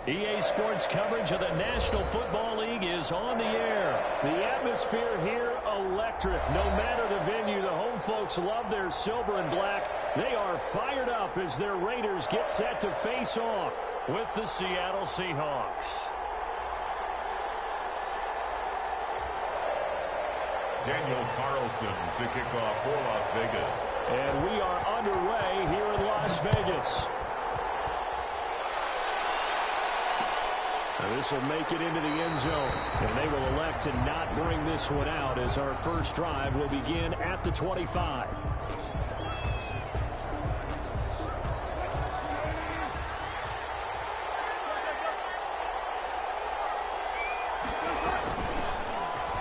EA Sports coverage of the National Football League is on the air. The atmosphere here, electric. No matter the venue, the home folks love their silver and black. They are fired up as their Raiders get set to face off with the Seattle Seahawks. Daniel Carlson to kick off for Las Vegas. And we are underway here in Las Vegas. This will make it into the end zone, and they will elect to not bring this one out as our first drive will begin at the 25.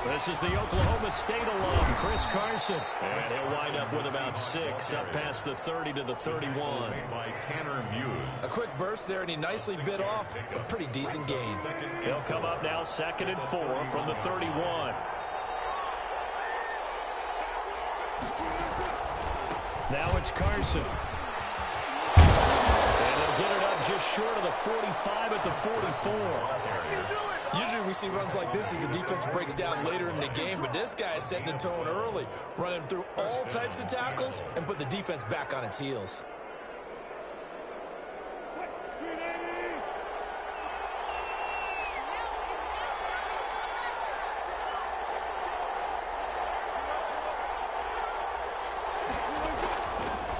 This is the Oklahoma State alum, Chris Carson. And he'll wind up with about 6 up past the 30 to the 31. By Tanner Muse. A quick burst there, and he nicely bit off a pretty decent gain. He'll come up now 2nd and 4 from the 31. Now it's Carson. And he'll get it up just short of the 45 at the 44. Usually we see runs like this as the defense breaks down later in the game, but this guy is setting the tone early, running through all types of tackles and put the defense back on its heels.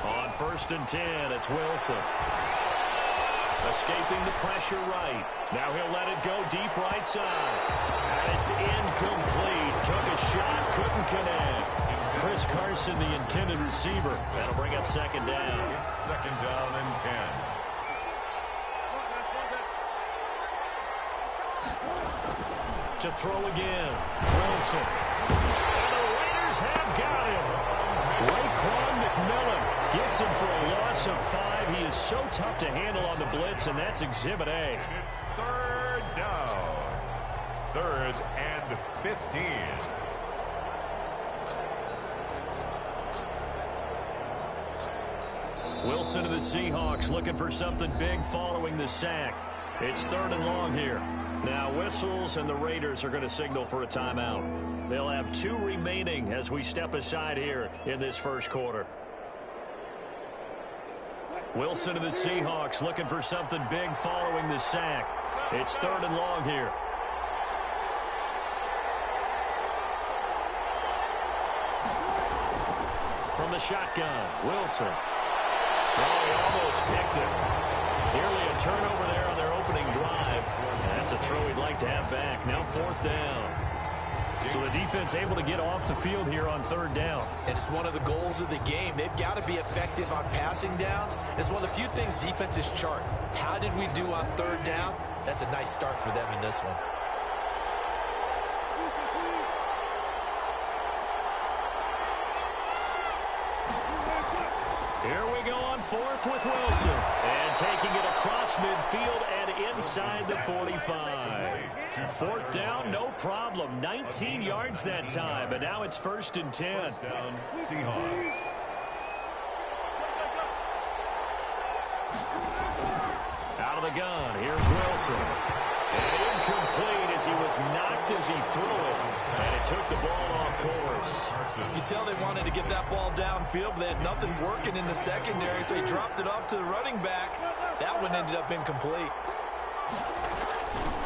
On 1st and 10, it's Wilson. Escaping the pressure right. Now he'll let it go deep right side. And it's incomplete. Took a shot, couldn't connect. Chris Carson, the intended receiver. That'll bring up 2nd down. It's 2nd down and 10. To throw again. Wilson. And the Raiders have got him. Raekwon McMillan gets him for a loss of 5. He is so tough to handle on the blitz, and that's Exhibit A. It's 3rd down. 3rd and 15. Wilson of the Seahawks looking for something big following the sack. It's 3rd and long here. Now whistles, and the Raiders are going to signal for a timeout. They'll have 2 remaining as we step aside here in this first quarter. Wilson of the Seahawks looking for something big following the sack. It's 3rd and long here. From the shotgun, Wilson. Oh, he almost picked it. Nearly a turnover there on their opening drive. And that's a throw he'd like to have back. Now 4th down. So the defense able to get off the field here on 3rd down. And it's one of the goals of the game. They've got to be effective on passing downs. It's one of the few things defenses chart. How did we do on 3rd down? That's a nice start for them in this one. Here we go on 4th with Wilson. And taking it across midfield and inside the 45. 4th down, no problem. 19 yards that time, and now it's 1st and 10. Down, Seahawks. Out of the gun, here's Wilson. And incomplete as he was knocked as he threw it. And it took the ball off course. You can tell they wanted to get that ball downfield, but they had nothing working in the secondary, so he dropped it off to the running back. That one ended up incomplete.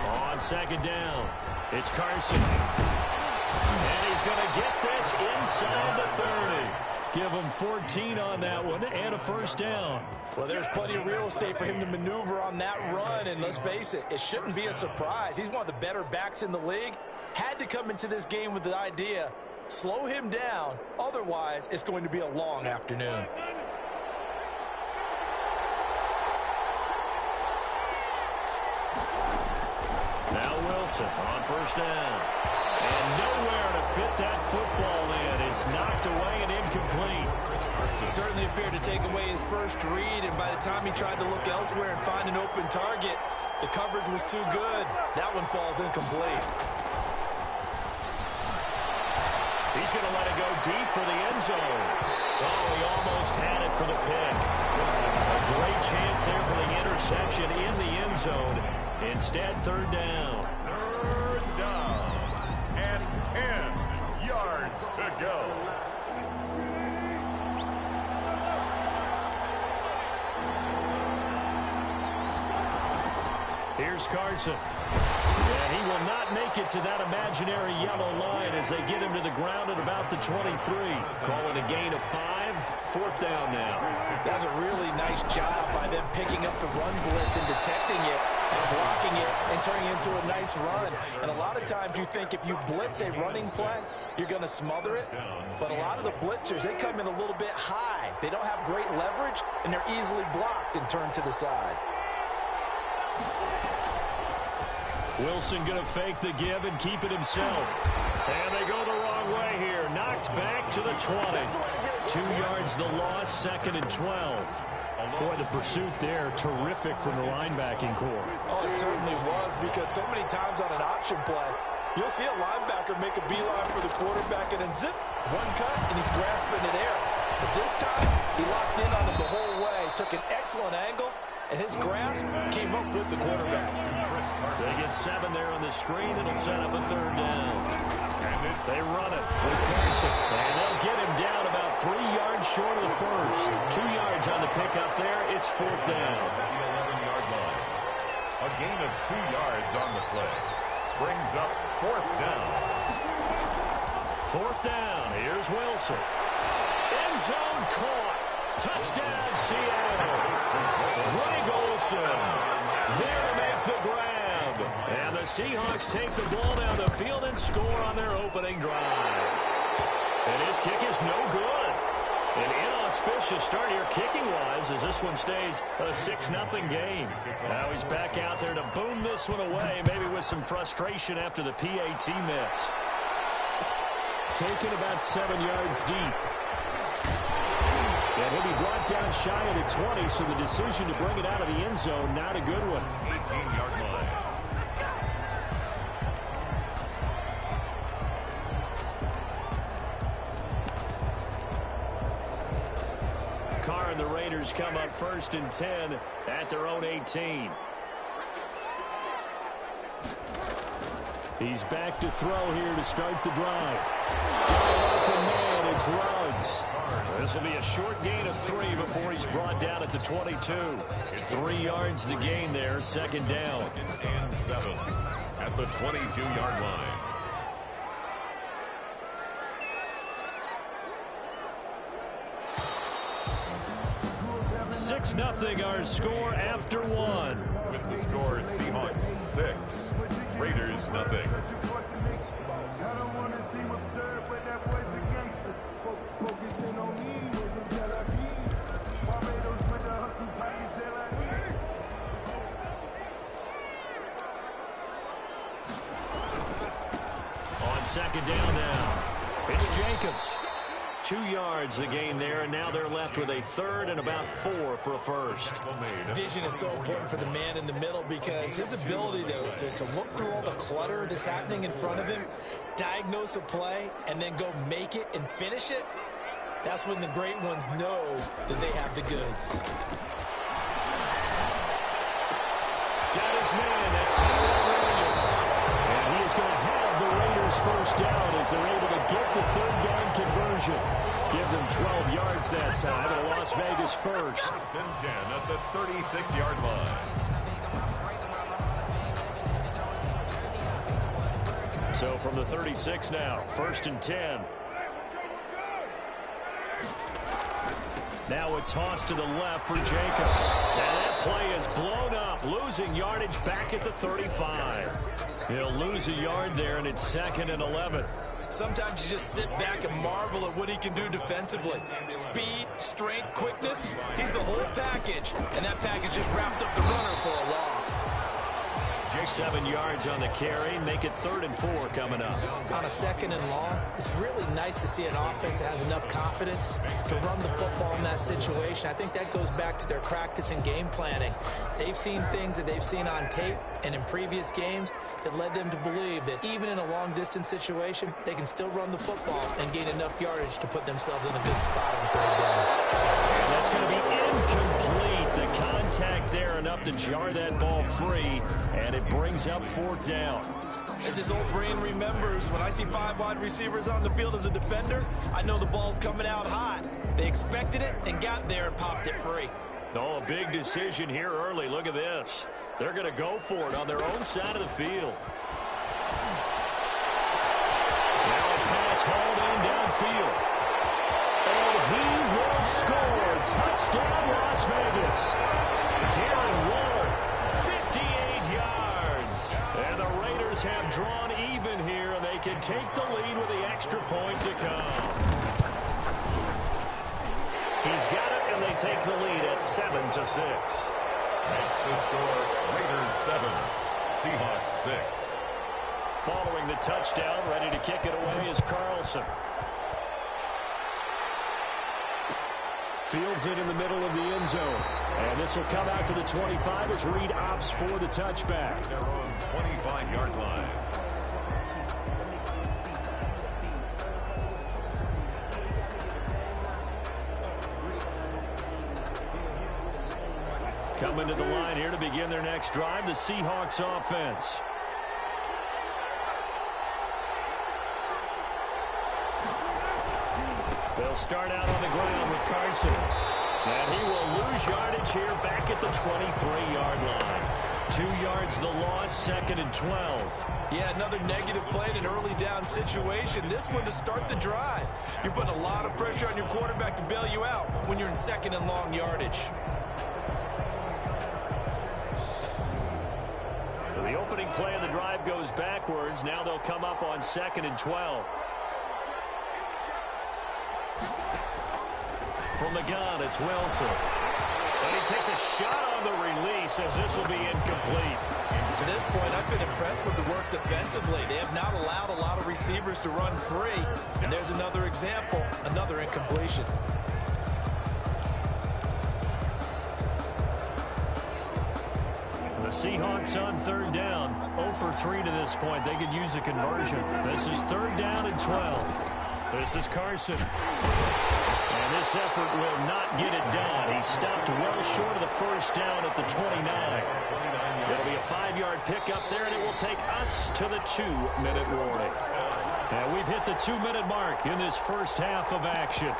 On 2nd down, it's Carson. And he's going to get this inside the 30. Give him 14 on that one and a 1st down. Well, there's plenty of real estate for him to maneuver on that run, and let's face it, it shouldn't be a surprise. He's one of the better backs in the league. Had to come into this game with the idea, slow him down, otherwise it's going to be a long afternoon. Now Wilson on 1st down. And nowhere to fit that football in. It's knocked away and incomplete. He certainly appeared to take away his first read, and by the time he tried to look elsewhere and find an open target, the coverage was too good. That one falls incomplete. He's going to let it go deep for the end zone. Oh, he almost had it for the pick. A great chance there for the interception in the end zone. Instead, third down. Third down. And 10 yards to go. Here's Carson. And he will not make it to that imaginary yellow line as they get him to the ground at about the 23. Calling a gain of 5. Fourth down now. That's a really nice job by them picking up the run blitz and detecting it and blocking it and turning it into a nice run. And a lot of times you think if you blitz a running play, you're going to smother it. But a lot of the blitzers, they come in a little bit high. They don't have great leverage, and they're easily blocked and turned to the side. Wilson going to fake the give and keep it himself. And they go the wrong way here. Knocked back to the 20. 2 yards the loss, second and 12. Boy, the pursuit there, terrific from the linebacking core. Oh, it certainly was, because so many times on an option play, you'll see a linebacker make a beeline for the quarterback and then zip, one cut, and he's grasping in air. But this time, he locked in on him the whole way, took an excellent angle, and his grasp came up with the quarterback. They get 7 there on the screen. It'll set up a third down. They run it with Carson. And they'll get him down about 3 yards short of the first. 2 yards on the pickup there. It's fourth down. The 11-yard line. A gain of 2 yards on the play. Brings up fourth down. Fourth down. Here's Wilson. End zone caught. Touchdown, Seattle. Greg Olsen there to make the grab. And the Seahawks take the ball down the field and score on their opening drive. And his kick is no good. An inauspicious start here kicking-wise as this one stays a 6-0 game. Now he's back out there to boom this one away, maybe with some frustration after the PAT miss. Taken about 7 yards deep. And he'll be brought down shy of the 20, so the decision to bring it out of the end zone, not a good one. 18-yard line. Carr and the Raiders come up first and 10 at their own 18. He's back to throw here to start the drive. Open man, it's Ruggs. This will be a short gain of 3 before he's brought down at the 22. 3 yards the gain there, second down. And 7 at the 22-yard line. Six nothing our score after 1. With the score, Seahawks 6, Raiders nothing. On second down now, it's Jacobs. 2 yards the gain there, and now they're left with a third and about 4 for a first. Vision is so important for the man in the middle because his ability to look through all the clutter that's happening in front of him, diagnose a play, and then go make it and finish it, that's when the great ones know that they have the goods. Got his man, that's Tyrell Williams. And he is going to have the Raiders first down as they're able to get the third down conversion. Give them 12 yards that time, and a Las Vegas first. First and 10 at the 36-yard line. So from the 36 now, first and 10. Now a toss to the left for Jacobs. And that play is blown up, losing yardage back at the 35. He'll lose a yard there, and it's second and 11. Sometimes you just sit back and marvel at what he can do defensively. Speed, strength, quickness, he's the whole package. And that package just wrapped up the runner for a loss. 7 yards on the carry. Make it third and 4 coming up. On a second and long, it's really nice to see an offense that has enough confidence to run the football in that situation. I think that goes back to their practice and game planning. They've seen things that they've seen on tape and in previous games that led them to believe that even in a long-distance situation, they can still run the football and gain enough yardage to put themselves in a good spot on third down. And that's going to be incomplete. The contact contact there, enough to jar that ball free, and it brings up 4th down. As his old brain remembers, when I see 5 wide receivers on the field as a defender, I know the ball's coming out hot. They expected it and got there and popped it free. Oh, a big decision here early. Look at this. They're going to go for it on their own side of the field. Now a pass hauled in downfield. And he will score. Touchdown, Las Vegas. Darren Waller, 58 yards. And the Raiders have drawn even here, and they can take the lead with the extra point to come. He's got it, and they take the lead at 7-6. Makes the score Raiders 7, Seahawks 6. Following the touchdown, ready to kick it away is Carlson. Fields it in the middle of the end zone. And this will come out to the 25 as Reed opts for the touchback. Their own 25-yard line. Coming to the line here to begin their next drive, the Seahawks offense. They'll start out on the ground with Carson. And he will lose yardage here back at the 23-yard line. 2 yards the loss, 2nd and 12. Yeah, another negative play in an early down situation. This one to start the drive. You're putting a lot of pressure on your quarterback to bail you out when you're in 2nd and long yardage. So the opening play of the drive goes backwards. Now they'll come up on 2nd and 12. From the gun, it's Wilson. And he takes a shot on the release as this will be incomplete. To this point, I've been impressed with the work defensively. They have not allowed a lot of receivers to run free. And there's another example, another incompletion. The Seahawks on 3rd down. 0 for 3 to this point. They could use a conversion. This is 3rd down and 12. This is Carson. And this effort will not get it done. He stopped well short of the 1st down at the 29. It'll be a 5-yard pickup there, and it will take us to the 2-minute warning. And we've hit the 2-minute mark in this first half of action.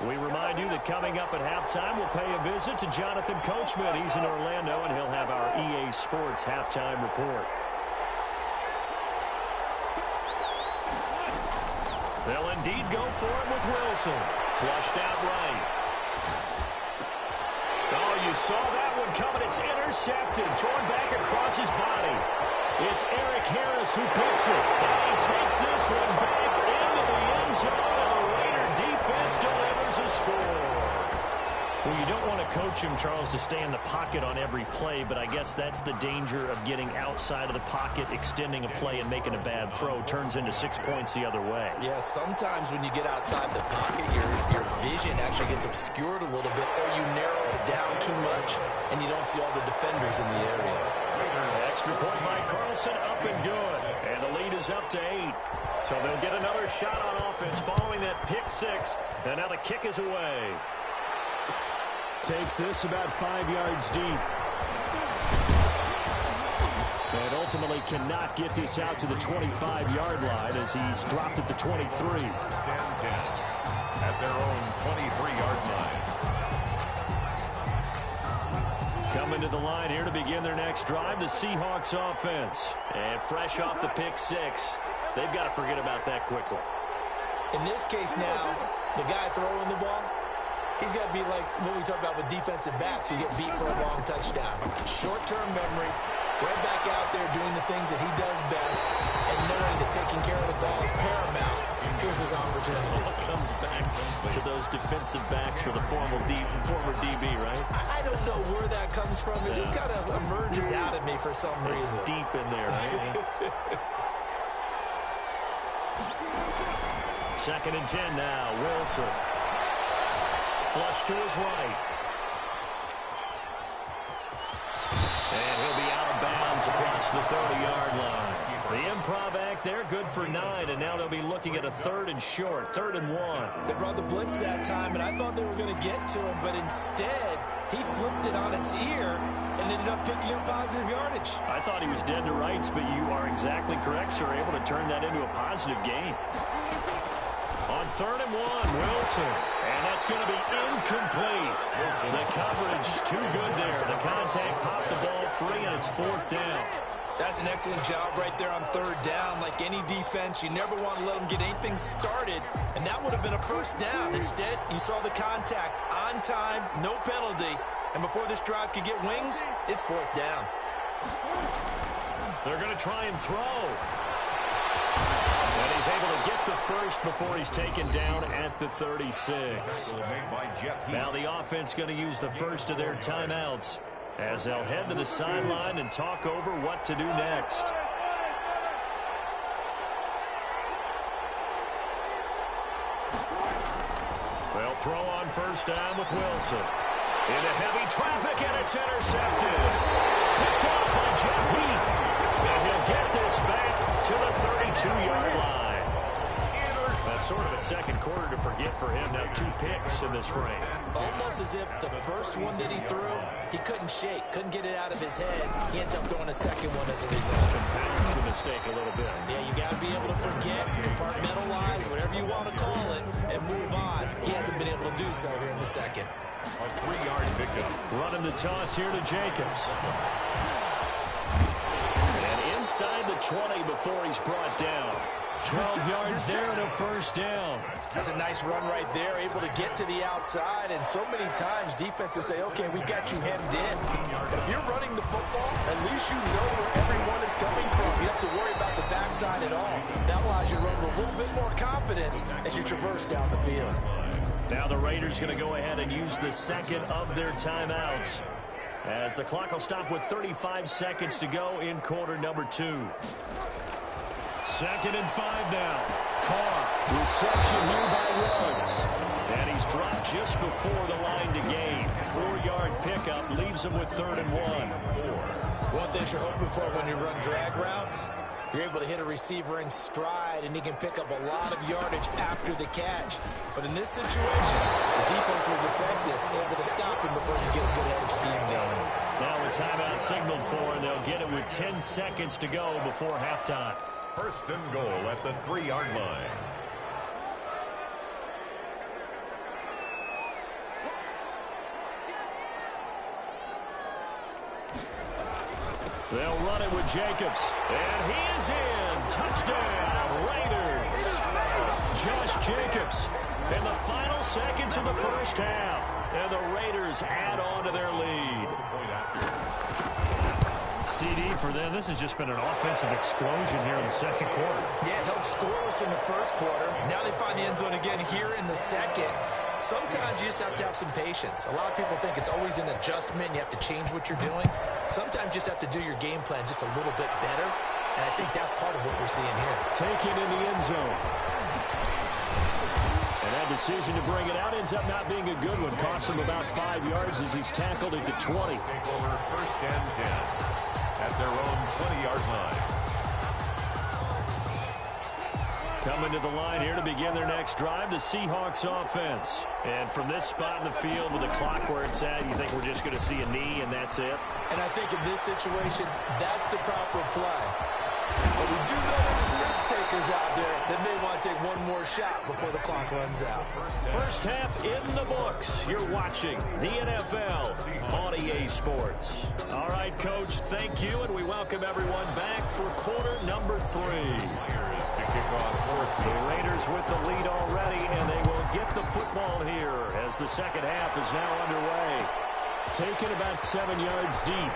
We remind you that coming up at halftime, we'll pay a visit to Jonathan Coachman. He's in Orlando, and he'll have our EA Sports halftime report. They'll indeed go for it with Wilson. Flushed out right. Oh, you saw that one coming. It's intercepted. Thrown back across his body. It's Eric Harris who picks it. And he takes this one back into the end zone. And the Raider defense delivers a score. Well, you don't want to coach him, Charles, to stay in the pocket on every play, but I guess that's the danger of getting outside of the pocket, extending a play, and making a bad throw. Turns into 6 points the other way. Yeah, sometimes when you get outside the pocket, your vision actually gets obscured a little bit, or you narrow it down too much, and you don't see all the defenders in the area. Extra point by Carlson, up and good. And the lead is up to 8. So they'll get another shot on offense following that pick 6. And now the kick is away. Takes this about 5 yards deep. And ultimately cannot get this out to the 25-yard line as he's dropped at the 23. Stand 10 at their own 23-yard line. Coming to the line here to begin their next drive, the Seahawks offense. And fresh off the pick 6, they've got to forget about that quickly. In this case now, the guy throwing the ball, he's got to be like what we talk about with defensive backs who get beat for a long touchdown. Short-term memory, right back out there doing the things that he does best, and knowing that taking care of the ball is paramount. Here's his opportunity. Comes back to those defensive backs for the former DB, right? I don't know where that comes from. It just kind of emerges out of me for some reason. It's deep in there, right? 2nd and 10 now. Wilson. Flush to his right. across the 30-yard line. The improv act there, good for 9, and now they'll be looking at a 3rd and short, 3rd and 1. They brought the blitz that time, and I thought they were going to get to him, but instead, he flipped it on its ear and ended up picking up positive yardage. I thought he was dead to rights, but you are exactly correct, sir, able to turn that into a positive gain. On 3rd and 1, Wilson, and that's going to be incomplete. The coverage too good there. The contact popped the ball free, and it's 4th down. That's an excellent job right there on 3rd down. Like any defense, you never want to let them get anything started, and that would have been a 1st down. Instead, you saw the contact on time, no penalty, and before this drive could get wings, it's 4th down. They're going to try and throw. And he's able to get the first before he's taken down at the 36. Now the offense going to use the first of their timeouts as they'll head to the sideline and talk over what to do next. They'll throw on 1st down with Wilson. Into heavy traffic, and it's intercepted. Picked up by Jeff Heath. And he'll get this back to the 32-yard line. That's sort of a second quarter to forget for him. Now 2 picks in this frame. Almost as if the first one that he threw, he couldn't shake, couldn't get it out of his head. He ends up throwing a second one as a result. Compounds the mistake a little bit. Yeah, you got to be able to forget, compartmentalize, whatever you want to call it, and move on. He hasn't been able to do so here in the second. A 3-yard pickup. Running the toss here to Jacobs. And inside the 20 before he's brought down. 12 yards there and a 1st down. That's a nice run right there, able to get to the outside. And so many times defenses say, okay, we've got you hemmed in. But if you're running the football, at least you know where everyone is coming from. You don't have to worry about the backside at all. That allows you to run with a little bit more confidence as you traverse down the field. Now the Raiders going to go ahead and use the second of their timeouts, as the clock will stop with 35 seconds to go in quarter number 2. 2nd and 5 now. Carr, reception here by Ruggs. And he's dropped just before the line to gain. 4-yard pickup leaves him with 3rd and 1. One thing you're hoping for when you run drag routes, you're able to hit a receiver in stride, and he can pick up a lot of yardage after the catch. But in this situation, the defense was effective, able to stop him before you get a good head of steam going. Now a timeout signaled for, and they'll get it with 10 seconds to go before halftime. 1st and goal at the 3-yard line. They'll run it with Jacobs. And he is in. Touchdown, Raiders. Josh Jacobs in the final seconds of the 1st half. And the Raiders add on to their lead. CD for them. This has just been an offensive explosion here in the 2nd quarter. Yeah, held scoreless in the 1st quarter. Now they find the end zone again here in the 2nd. Sometimes you just have to have some patience. A lot of people think it's always an adjustment. You have to change what you're doing. Sometimes you just have to do your game plan just a little bit better. And I think that's part of what we're seeing here. Taken in the end zone. And that decision to bring it out ends up not being a good one. Cost him about 5 yards as he's tackled at the 20. Take over 1st and 10 at their own 20-yard line. Coming to the line here to begin their next drive, the Seahawks offense. And from this spot in the field with the clock where it's at, you think we're just going to see a knee and that's it? And I think in this situation, that's the proper play. But we do know there's some risk takers out there that may want to take one more shot before the clock runs out. 1st half in the books. You're watching the NFL on EA Sports. All right, Coach, thank you, and we welcome everyone back for quarter number 3. The Raiders with the lead already, and they will get the football here as the 2nd half is now underway. Taken about 7 yards deep.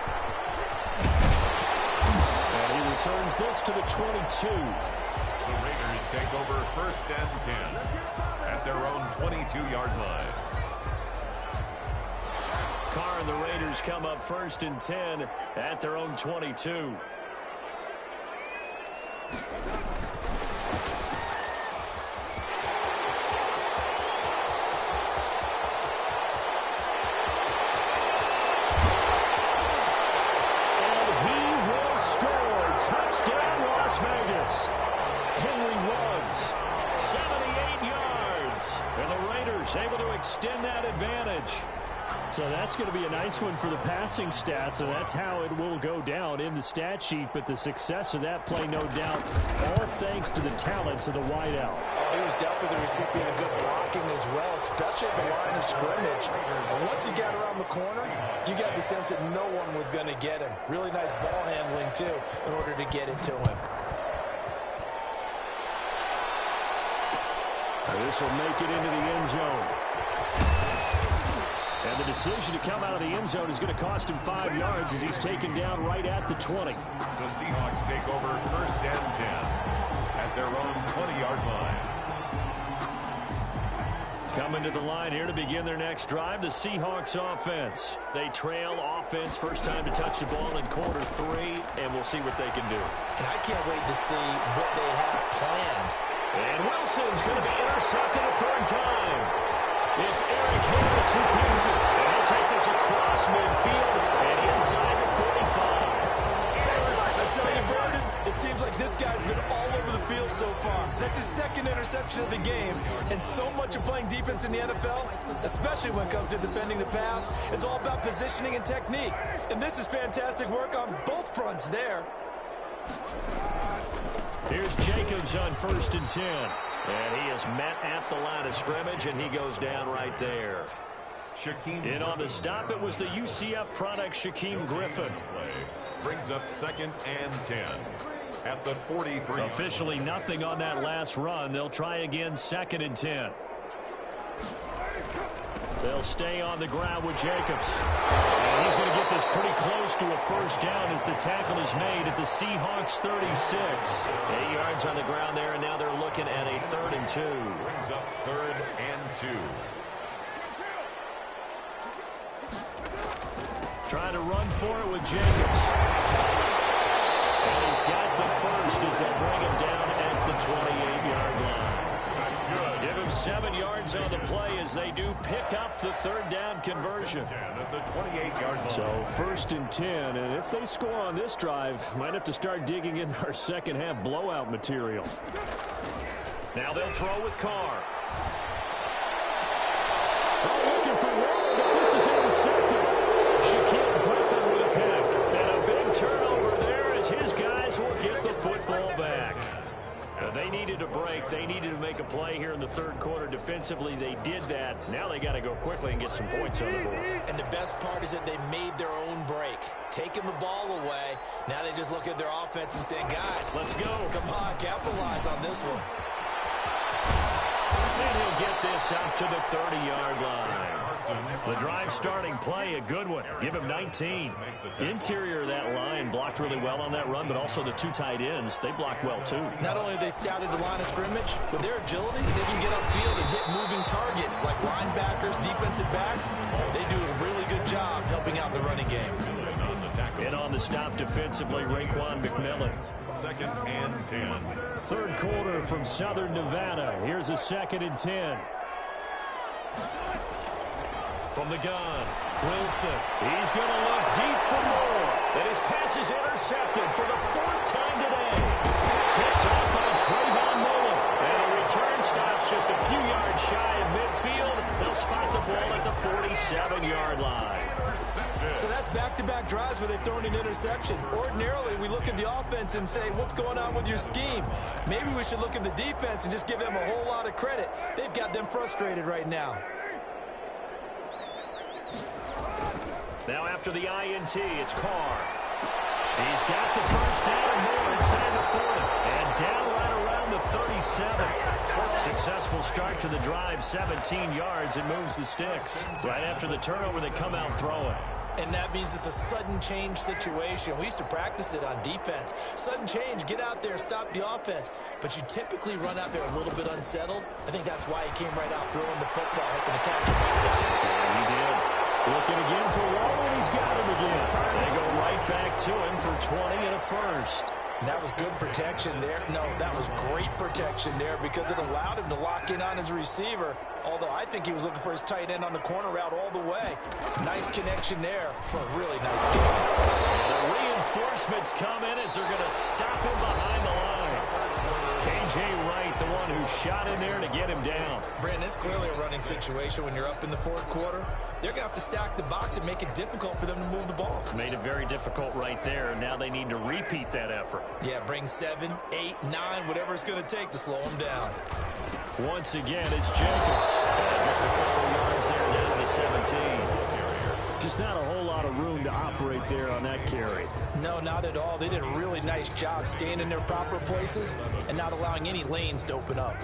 And he returns this to the 22. The Raiders take over 1st and 10 at their own 22-yard line. Carr and the Raiders come up 1st and 10 at their own 22. And he will score. extend that advantage. So that's going to be a nice one for the passing stats, and that's how it will go down in the stat sheet. But the success of that play, no doubt, all thanks to the talents of the wideout. Oh, he was definitely the recipient of good blocking as well, especially at the line of scrimmage. And once he got around the corner, you got the sense that no one was going to get him. Really nice ball handling, too, in order to get it to him. This will make it into the end zone. And the decision to come out of the end zone is going to cost him 5 yards as he's taken down right at the 20. The Seahawks take over 1st and 10 at their own 20-yard line. Coming to the line here to begin their next drive, the Seahawks offense. They trail offense, first time to touch the ball in quarter 3, and we'll see what they can do. And I can't wait to see what they have planned. And Wilson's going to be intercepted a 3rd time. It's Eric Harris who picks it. And he'll take this across midfield and inside the 45. I tell you, Vernon, it seems like this guy's been all over the field so far. That's his 2nd interception of the game. And so much of playing defense in the NFL, especially when it comes to defending the pass, is all about positioning and technique. And this is fantastic work on both fronts there. Here's Jacobs on 1st and 10. And he is met at the line of scrimmage, and he goes down right there. In on the stop, it was the UCF product, Shaquem Griffin. Brings up 2nd and 10 at the 43. Officially nothing on that last run. They'll try again 2nd and 10. They'll stay on the ground with Jacobs. And he's going to get this pretty close to a 1st down as the tackle is made at the Seahawks 36. 8 yards on the ground there, and now they're looking at a 3rd and 2. Brings up 3rd and 2. Trying to run for it with Jacobs. And he's got the 1st as they'll bring him down at the 28-yard line. Give him 7 yards on the play as they do pick up the 3rd down conversion. At the 28-yard line. So 1st and 10, and if they score on this drive, might have to start digging in our second half blowout material. Now they'll throw with Carr. Oh, looking for one, but this is intercepted. Shaquem Griffin with a pick. And a big turnover there as his guys will get the football back. They needed a break. They needed to make a play here in the 3rd quarter. Defensively, they did that. Now they got to go quickly and get some points on the board. And the best part is that they made their own break. Taking the ball away. Now they just look at their offense and say, guys, let's go. Come on, capitalize on this one. And he'll get this out to the 30-yard line. The drive starting play, a good one. Give him 19. Interior of that line blocked really well on that run, but also the 2 tight ends, they blocked well too. Not only have they scouted the line of scrimmage, with their agility, they can get upfield and hit moving targets like linebackers, defensive backs. They do a really good job helping out the running game. And on the stop defensively, Raekwon McMillan. 2nd and 10. 3rd quarter from Southern Nevada. Here's a 2nd and 10. From the gun, Wilson. He's going to look deep for more. And his pass is intercepted for the 4th time today. Picked up by Trayvon Mullen. And the return stops just a few yards shy of midfield. They'll spot the ball at the 47-yard line. So that's back-to-back drives where they've thrown an interception. Ordinarily, we look at the offense and say, what's going on with your scheme? Maybe we should look at the defense and just give them a whole lot of credit. They've got them frustrated right now. Now after the INT, it's Carr. He's got the 1st down and more inside the 40. And down right around the 37. Successful start to the drive, 17 yards, and moves the sticks. Right after the turnover, they come out throwing. And that means it's a sudden change situation. We used to practice it on defense. Sudden change, get out there, stop the offense. But you typically run out there a little bit unsettled. I think that's why he came right out throwing the football, hoping to catch him off balance. Yeah, he did. Looking again for Waller, and he's got him again. They go right back to him for 20 and a 1st. And that was good protection there. No, that was great protection there because it allowed him to lock in on his receiver. Although I think he was looking for his tight end on the corner route all the way. Nice connection there for a really nice game. And the reinforcements come in as they're going to stop him behind the line. K.J. Wright, the one who shot in there to get him down. Brandon, it's clearly a running situation when you're up in the fourth quarter. They're going to have to stack the box and make it difficult for them to move the ball. Made it very difficult right there. Now they need to repeat that effort. Yeah, bring 7, 8, 9, whatever it's going to take to slow them down. Once again, it's Jacobs. Just a couple yards there down to 17. Just not a whole lot of room to operate there on that carry. No, not at all. They did a really nice job staying in their proper places and not allowing any lanes to open up.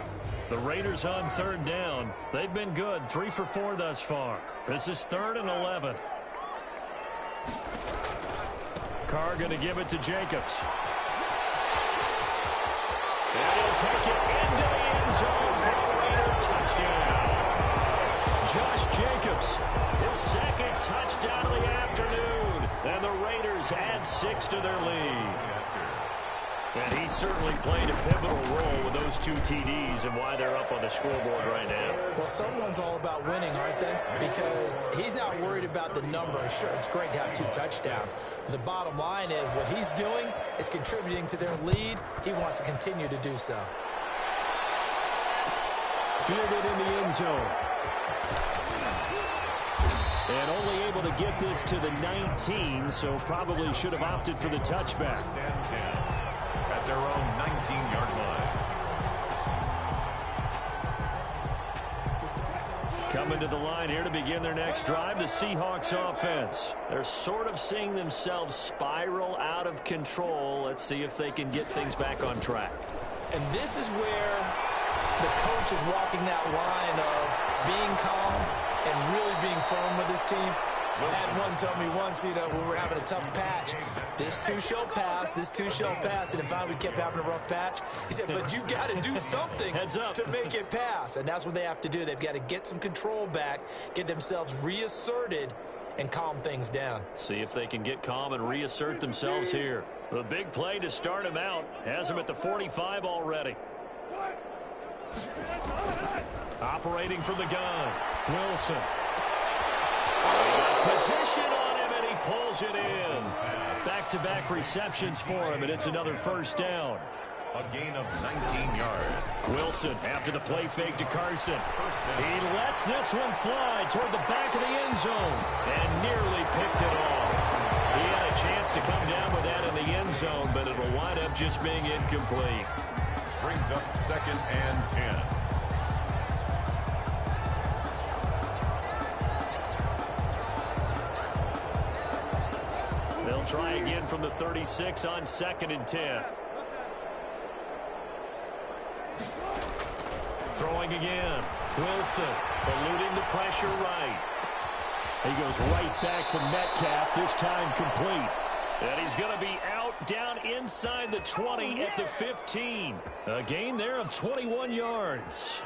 The Raiders on third down. They've been good. 3 for 4 thus far. This is 3rd and 11. Carr going to give it to Jacobs. And he'll take it into the end zone for a Raider touchdown. Josh Jacobs, his 2nd touchdown of the afternoon. And the Raiders add 6 to their lead. And he certainly played a pivotal role with those 2 TDs and why they're up on the scoreboard right now. Well, someone's all about winning, aren't they? Because he's not worried about the number. Sure, it's great to have 2 touchdowns. But the bottom line is what he's doing is contributing to their lead. He wants to continue to do so. Fielded in the end zone. And only able to get this to the 19, so probably should have opted for the touchback. At their own 19-yard line. Coming to the line here to begin their next drive, the Seahawks offense. They're sort of seeing themselves spiral out of control. Let's see if they can get things back on track. And this is where the coach is walking that line of being calm and really being firm with his team. I had one tell me once, when we were having a tough patch, this too shall pass, this too shall pass. And if we kept having a rough patch, he said, but you got to do something to make it pass. And that's what they have to do. They've got to get some control back, get themselves reasserted, and calm things down. See if they can get calm and reassert themselves here. The big play to start him out has him at the 45 already. Operating from the gun, Wilson. Position on him, and he pulls it in. Back-to-back receptions for him, and it's another first down. A gain of 19 yards. Wilson after the play fake to Carson. He lets this one fly toward the back of the end zone and nearly picked it off. He had a chance to come down with that in the end zone, but it'll wind up just being incomplete. Brings up 2nd and 10. They'll try again from the 36 on 2nd and 10. Throwing again. Wilson eluding the pressure right. He goes right back to Metcalf, this time complete. And he's going to be out down inside the 20 at the 15. A gain there of 21 yards.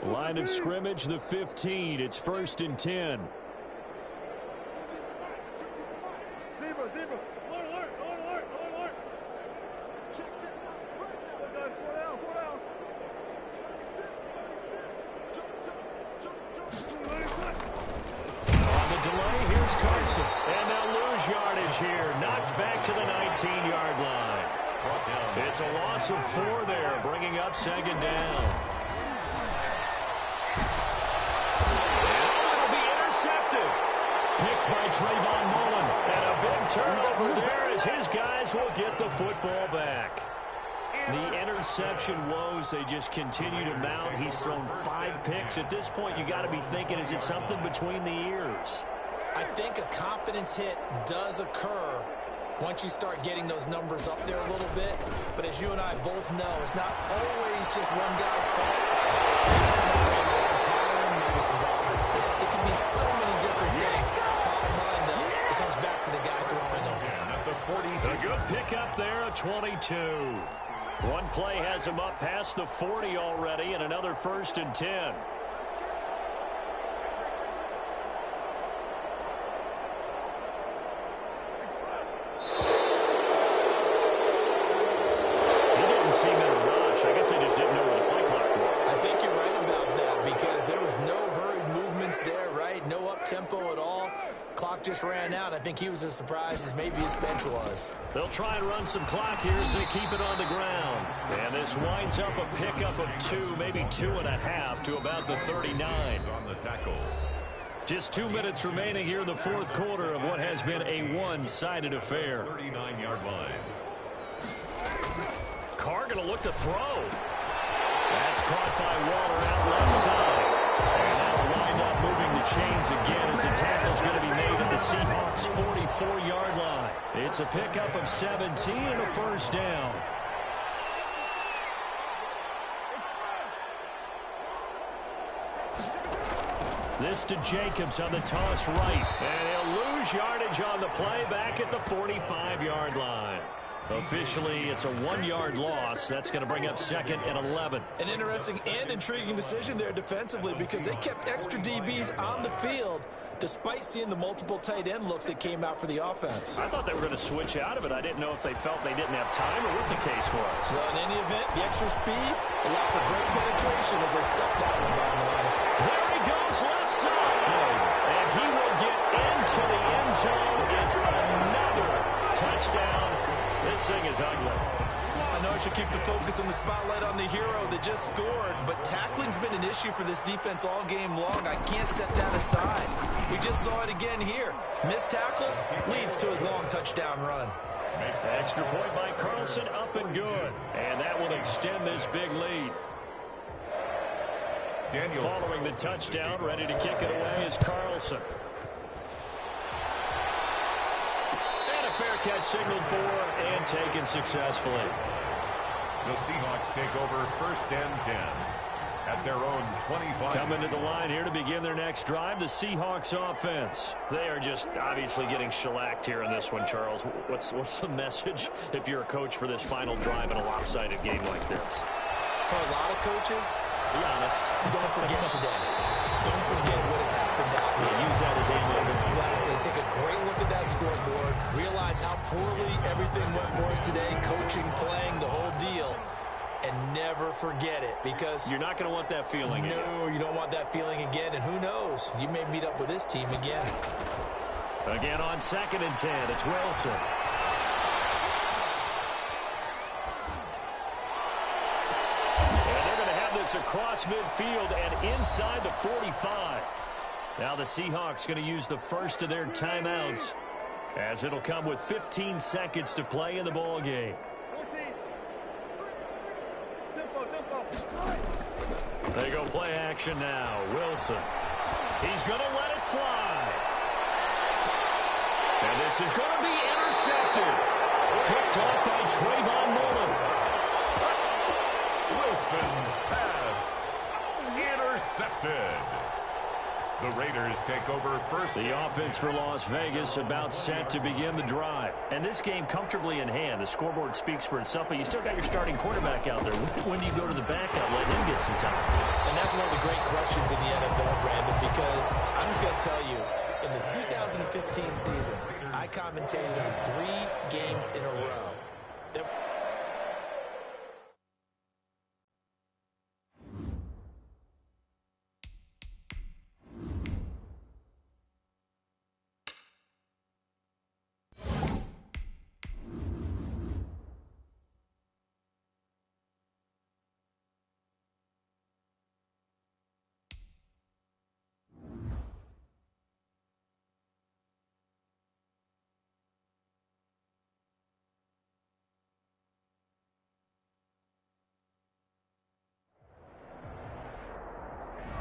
Line of scrimmage, the 15. It's 1st and 10. On the delay, here's Carson. And they'll lose yardage here. Knocked back to the 19-yard line. It's a loss of 4 there, bringing up 2nd down. Picked by Trayvon Mullen. And a big turnover there as his guys will get the football back. The interception woes, they just continue to mount. He's thrown 5 picks. At this point, you got to be thinking, is it something between the ears? I think a confidence hit does occur once you start getting those numbers up there a little bit. But as you and I both know, it's not always just one guy's fault. Maybe somebody ran the wrong pattern, maybe some balls were tipped. It can be so many different things. Bottom line, though, it comes back to the guy throwing them. A good pickup there, a 22. One play has him up past the 40 already, and another 1st and 10. He didn't seem in a rush. I guess they just didn't know where the play clock was. I think you're right about that because there was no hurried movements there, right? No up-tempo at all. Clock just ran out. I think he was as surprised as maybe his bench was. They'll try and run some clock here as they keep it on the ground. And this winds up a pickup of 2, maybe 2.5 to about the 39. On the tackle. Just 2 minutes remaining here in the fourth quarter of what has been a one-sided affair. 39-yard line. Carr going to look to throw. That's caught by Waller out left side. And that'll wind up moving the chains again as the tackle's going to be made at the Seahawks' 44-yard line. It's a pickup of 17 and a first down. This to Jacobs on the toss right. And he'll lose yardage on the play back at the 45-yard line. Officially, it's a 1-yard loss. That's going to bring up 2nd and 11. An interesting and intriguing decision there defensively because they kept extra DBs on the field despite seeing the multiple tight end look that came out for the offense. I thought they were going to switch out of it. I didn't know if they felt they didn't have time or what the case was. Well, in any event, the extra speed allowed for great penetration as they stepped out on the line. There he goes, left side. And he will get into the end zone. It's another touchdown. This thing is ugly. I know I should keep the focus on the spotlight on the hero that just scored, but tackling's been an issue for this defense all game long. I can't set that aside. We just saw it again here. Missed tackles leads to his long touchdown run. Extra point by Carlson, up and good. And that will extend this big lead. Daniel. Following the touchdown, ready to kick it away is Carlson. Fair catch signaled for and taken successfully. The Seahawks take over 1st and 10 at their own 25. Coming to the line here to begin their next drive, the Seahawks offense. They are just obviously getting shellacked here in this one, Charles. What's the message if you're a coach for this final drive in a lopsided game like this? For a lot of coaches, be honest, don't forget today. Don't forget what has happened out here. Yeah, use that as ammo. Exactly. Take a great look at that scoreboard. Realize how poorly everything went for us today. Coaching, playing, the whole deal. And never forget it because you're not going to want that feeling again. No, you don't want that feeling again. And who knows? You may meet up with this team again. Again on 2nd and 10. It's Wilson. Across midfield and inside the 45. Now the Seahawks going to use the first of their timeouts as it'll come with 15 seconds to play in the ball game. They go play action now. Wilson. He's going to let it fly. And this is going to be intercepted. Picked off by Trayvon Mullen. Wilson's pass intercepted. The Raiders take over first. The offense for Las Vegas about set to begin the drive. And this game comfortably in hand. The scoreboard speaks for itself, but you still got your starting quarterback out there. When do you go to the backup, let him get some time? And that's one of the great questions in the NFL, Brandon, because I'm just going to tell you, in the 2015 season, I commentated on 3 games in a row.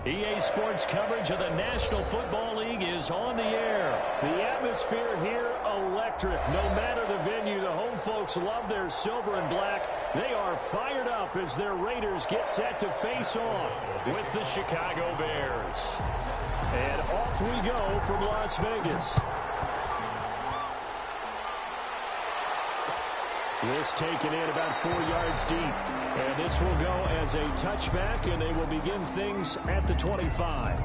EA Sports coverage of the National Football League is on the air. The atmosphere here, electric. No matter the venue, the home folks love their silver and black. They are fired up as their Raiders get set to face off with the Chicago Bears. And off we go from Las Vegas. This taken in about 4 yards deep. And this will go as a touchback, and they will begin things at the 25.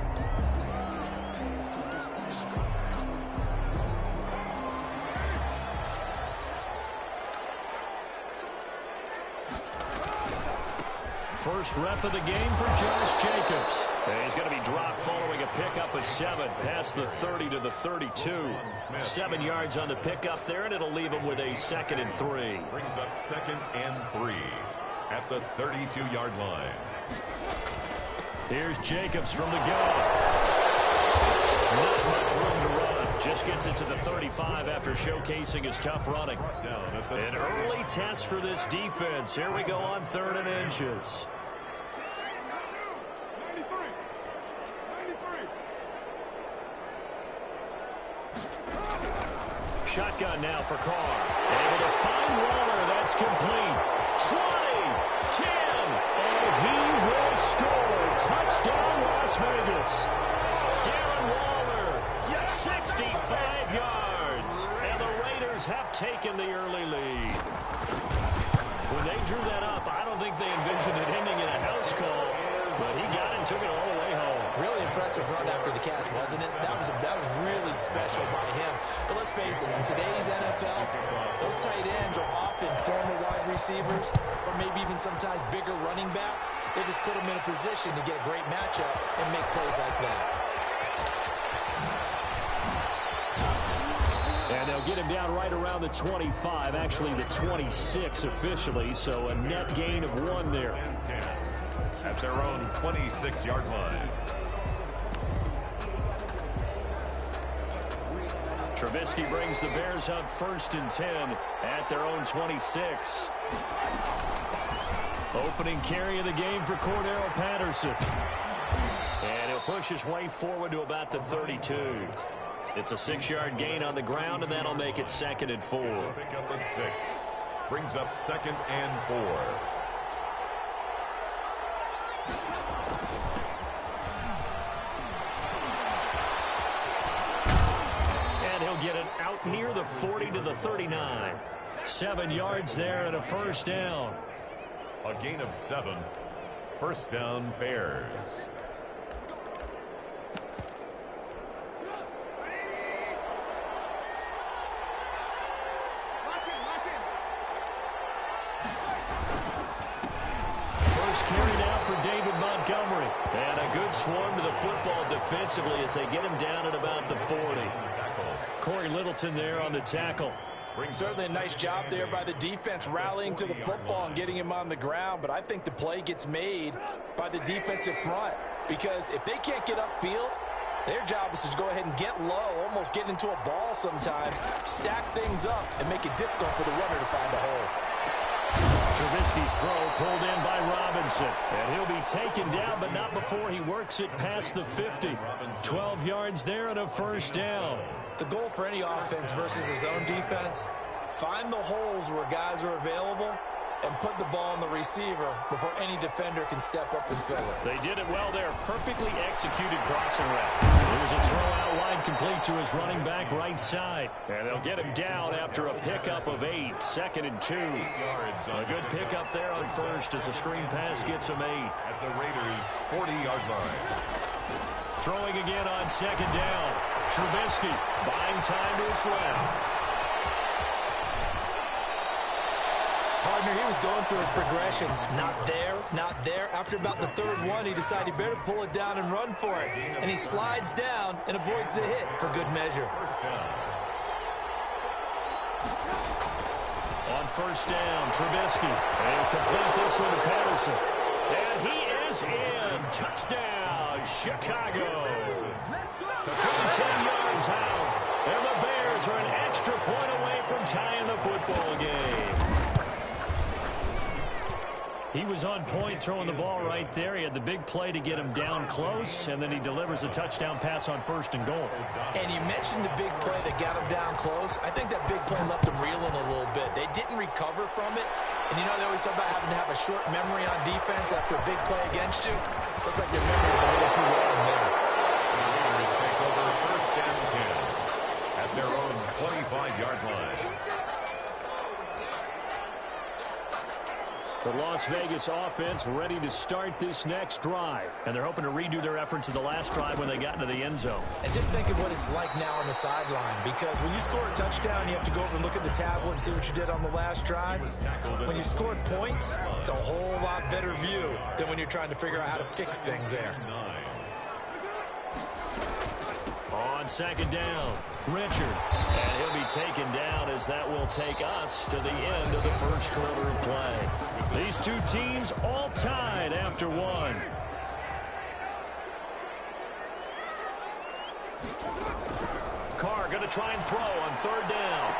First rep of the game for Josh Jacobs. And he's going to be dropped following a pickup of 7 past the 30 to the 32. 7 yards on the pickup there, and it'll leave him with a 2nd and 3. Brings up 2nd and 3 at the 32-yard line. Here's Jacobs from the gun. Not much room to run. Just gets it to the 35 after showcasing his tough running. An early test for this defense. Here we go on 3rd and inches. Shotgun now for Carr. Able to find Waller. That's complete. 20, 10, and he will score. Touchdown, Las Vegas. Darren Waller, 65 yards. And the Raiders have taken the early lead. When they drew that up, I don't think they envisioned it ending in a house call, but he got it and took it all the way home. Really impressive run after the catch, wasn't it? That was really special by him. But let's face it, in today's NFL, those tight ends are often former wide receivers or maybe even sometimes bigger running backs. They just put them in a position to get a great matchup and make plays like that. And they'll get him down right around the 25, actually the 26 officially, so a net gain of 1 there. At their own 26-yard line. Trubisky brings the Bears up 1st and 10 at their own 26. Opening carry of the game for Cordero Patterson. And he'll push his way forward to about the 32. It's a 6-yard gain on the ground, and that'll make it 2nd and 4. Pickup of 6. Brings up 2nd and 4. Get it out near the 40 to the 39. 7 yards there and a 1st down. A gain of 7. 1st down, Bears. First carry now for David Montgomery. And a good swarm to the football defensively as they get him down at about the 40. Corey Littleton there on the tackle. Certainly a nice job there by the defense rallying to the football and getting him on the ground, but I think the play gets made by the defensive front because if they can't get upfield, their job is to go ahead and get low, almost get into a ball sometimes, stack things up, and make it difficult for the runner to find a hole. Trubisky's throw pulled in by Robinson. And he'll be taken down, but not before he works it past the 50. 12 yards there and a 1st down. The goal for any offense versus his own defense, find the holes where guys are available and put the ball on the receiver before any defender can step up and fill it. They did it well there. Perfectly executed crossing route. Here's a throw out wide complete to his running back right side. And they'll get him down after a pickup of 8. 2nd and 2. A good pickup there on 1st as a screen pass gets him 8. At the Raiders' 40-yard line. Throwing again on 2nd down. Trubisky buying time to his left. Partner, he was going through his progressions. Not there, not there. After about the 3rd one, he decided he better pull it down and run for it. And he slides down and avoids the hit for good measure. 1st down. On 1st down, Trubisky. And complete this one to Patterson. And he is in. Touchdown, Chicago. From 10 yards out. And the Bears are an extra point away from tying the football game. He was on point throwing the ball right there. He had the big play to get him down close, and then he delivers a touchdown pass on 1st and goal. And you mentioned the big play that got him down close. I think that big play left him reeling a little bit. They didn't recover from it. And you know they always talk about having to have a short memory on defense after a big play against you. Looks like their memory is a little too long there. The Raiders take over 1st and 10 at their own 25-yard line. The Las Vegas offense ready to start this next drive. And they're hoping to redo their efforts of the last drive when they got into the end zone. And just think of what it's like now on the sideline. Because when you score a touchdown, you have to go over and look at the tablet and see what you did on the last drive. When you scored points, it's a whole lot better view than when you're trying to figure out how to fix things there. on second down. Richard. And he'll be taken down as that will take us to the end of the first quarter of play. These two teams all tied after one. Carr going to try and throw on third down.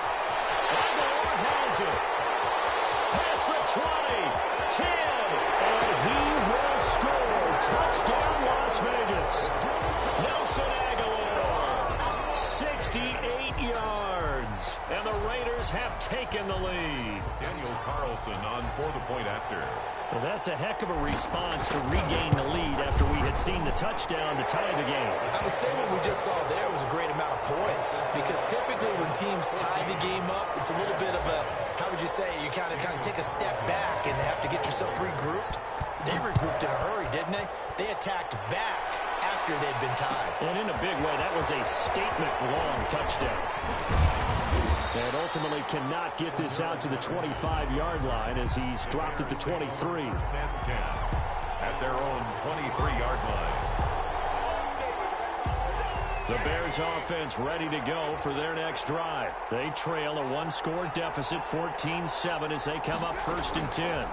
Aguilar has it. Past the 20, 10, and he will score. Touchdown, Las Vegas. Nelson Aguilar, 68 yards, and the Raiders have taken the lead. Daniel Carlson on for the point after. Well, that's a heck of a response to regain the lead after we had seen the touchdown to tie the game. I would say what we just saw there was a great amount of poise, because typically when teams tie the game up, it's a little bit of a, how would you say, you kind of take a step back and have to get yourself regrouped. They regrouped in a hurry, didn't they? They attacked back after they'd been tied. And in a big way, that was a statement-long touchdown. And ultimately cannot get this out to the 25-yard line as he's dropped at the 23. First and 10 at their own 23-yard line. The Bears offense ready to go for their next drive. They trail a one-score deficit, 14-7, as they come up first and 10.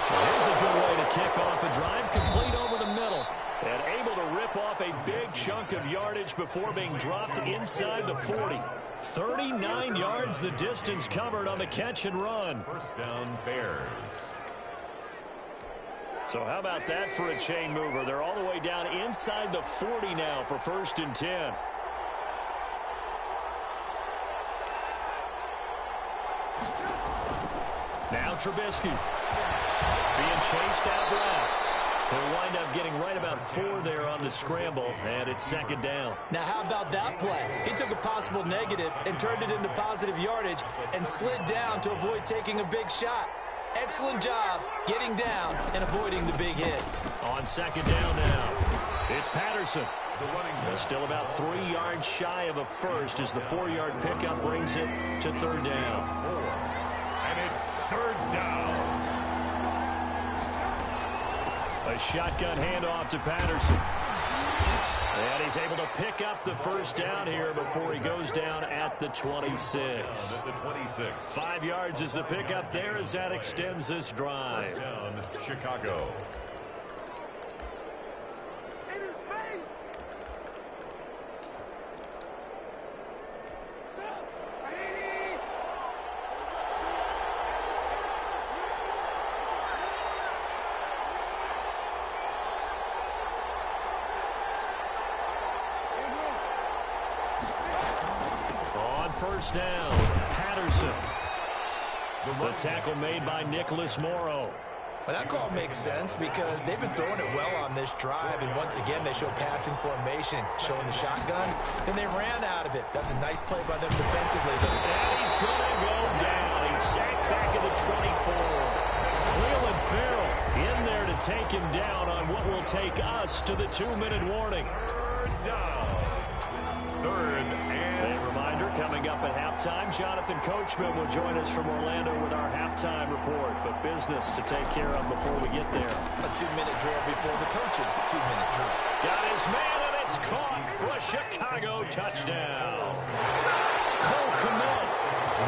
Well, here's a good way to kick off a drive, complete over the middle. And able to rip off a big chunk of yardage before being dropped inside the 40. 39 yards the distance covered on the catch and run. First down, Bears. So how about that for a chain mover? They're all the way down inside the 40 now for first and 10. Now Trubisky being chased out left. He'll wind up getting right about 4 there on the scramble, and it's second down. Now, how about that play? He took a possible negative and turned it into positive yardage and slid down to avoid taking a big shot. Excellent job getting down and avoiding the big hit. On second down now, it's Patterson. The running They're still about 3 yards shy of a first as the 4-yard pickup brings it to third down. 4. And it's third down. A shotgun handoff to Patterson. And he's able to pick up the first down here before he goes down at the 26. At the 26. 5 yards is the pickup there as that extends this drive. First down, Chicago. First down, Patterson. The tackle made by Nicholas Morrow. Well, that call makes sense because they've been throwing it well on this drive, and once again they show passing formation, showing the shotgun, and they ran out of it. That's a nice play by them defensively. And he's going to go down. He's sacked back at the 24. Cleveland Farrell in there to take him down on what will take us to the 2-minute warning. Third down. Third and coming up at halftime, Jonathan Coachman will join us from Orlando with our halftime report. But business to take care of before we get there. A 2-minute drill before the coach's 2-minute drill. Got his man, and it's caught for a Chicago touchdown. Cole Kmet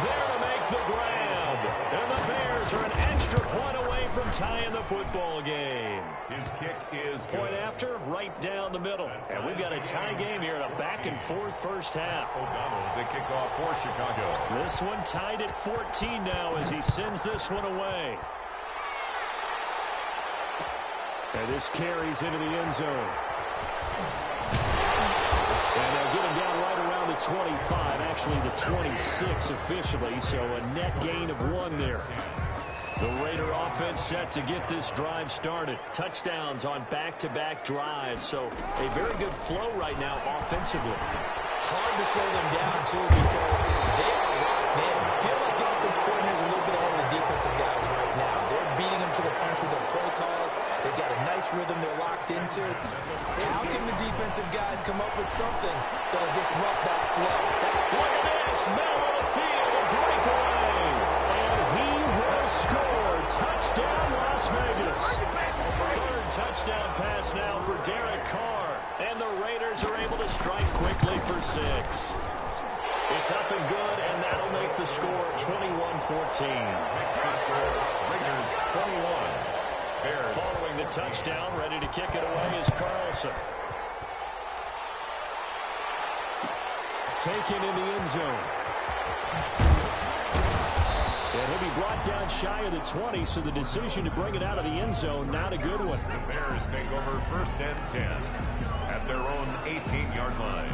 there to make the grab. And the Bears are an extra point away from tying the football game. His kick is good. Point after, right down the middle. And we've got a tie game here in a back-and-forth first half. O'Donnell, the kickoff for Chicago. This one tied at 14 now as he sends this one away. And this carries into the end zone. And they'll get him down right around the 25, actually the 26 officially, so a net gain of 1 there. The Raider offense set to get this drive started. Touchdowns on back-to-back drives, so a very good flow right now offensively. Hard to slow them down, too, because they are locked in. Feel like the offense coordinator is a little bit ahead of the defensive guys right now. They're beating them to the punch with their play calls. They've got a nice rhythm they're locked into. How can the defensive guys come up with something that'll disrupt that flow? Look at this, middle of the field, a breakaway. And he will score. Touchdown, Las Vegas. Third touchdown pass now for Derek Carr. And the the Raiders are able to strike quickly for 6. It's up and good, and that'll make the score 21-14. Raiders 21. Bears. Following the touchdown, ready to kick it away is Carlson. Taken in the end zone. And he'll be brought down shy of the 20, so the decision to bring it out of the end zone, not a good one. The Bears take over 1st and 10 at their own 18-yard line.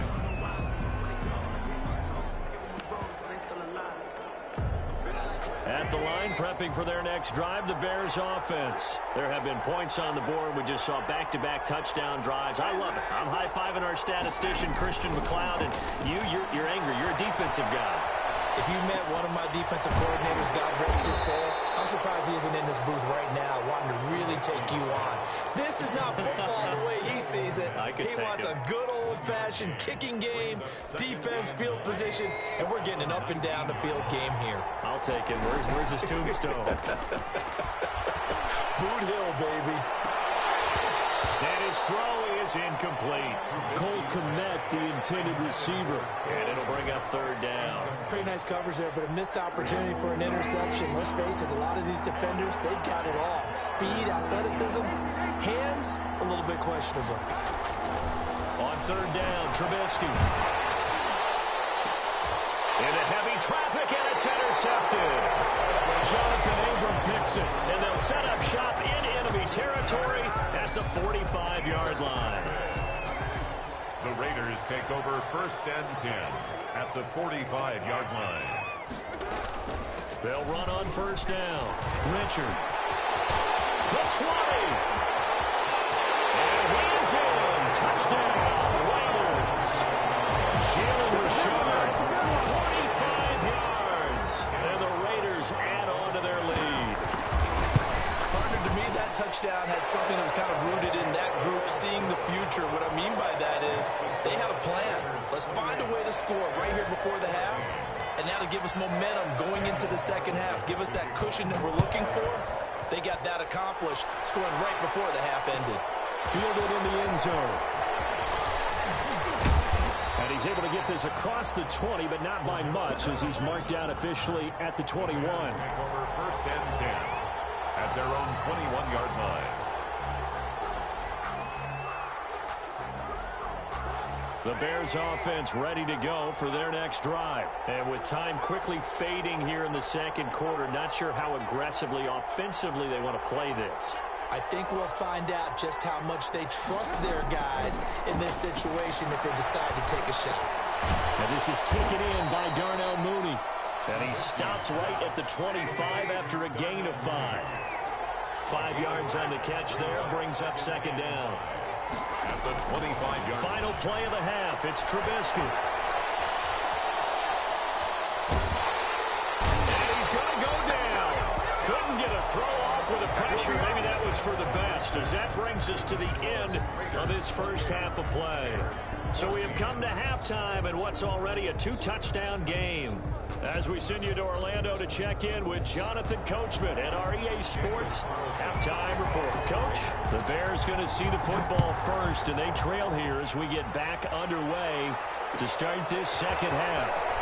At the line, prepping for their next drive, the Bears offense. There have been points on the board. We just saw back-to-back touchdown drives. I love it. I'm high-fiving our statistician, Christian McLeod, and you're angry. You're a defensive guy. If you met one of my defensive coordinators, God rest his soul, I'm surprised he isn't in this booth right now wanting to really take you on. This is not football the way he sees it. He wants a good old-fashioned kicking game, defense, field position, and we're getting an up-and-down-the-field game here. I'll take him. Where's his tombstone? Boot Hill, baby. And his throw is incomplete. Cole Kmet, the intended receiver. And it'll bring up 3rd down. Pretty nice coverage there, but a missed opportunity for an interception. Let's face it, a lot of these defenders, they've got it all. Speed, athleticism, hands, a little bit questionable. On 3rd down, Trubisky. Into heavy traffic, and it's intercepted. Jonathan Abram picks it, and they'll set up shop in enemy territory at the 45-yard line. The Raiders take over 1st and 10 at the 45-yard line. They'll run on 1st down. Richard. The 20. And he's in. Touchdown, Raiders. Jalen Richard, 45 yards. And the Raiders add on to their lead. Partner, to me, that touchdown had something that was kind of rooted in that group seeing the future. What I mean by that is they had a plan. Let's find a way to score right here before the half. And now to give us momentum going into the second half, give us that cushion that we're looking for. They got that accomplished, scoring right before the half ended. Fielded in the end zone. And he's able to get this across the 20, but not by much, as he's marked down officially at the 21. Take over 1st and 10 at their own 21-yard line. The Bears offense ready to go for their next drive. And with time quickly fading here in the second quarter, not sure how aggressively, offensively they want to play this. I think we'll find out just how much they trust their guys in this situation if they decide to take a shot. And this is taken in by Darnell Mooney. And he stopped right at the 25 after a gain of 5. 5 yards on the catch there, brings up 2nd down. At the 25-yard. Final play of the half, it's Trubisky. And he's going to go down. Couldn't get a throw off with the pressure. Maybe that was for the best, as that brings us to the end of this first half of play. So we have come to halftime in what's already a 2-touchdown game. As we send you to Orlando to check in with Jonathan Coachman at our EA Sports Halftime Report. Coach, the Bears going to see the football first, and they trail here as we get back underway to start this second half.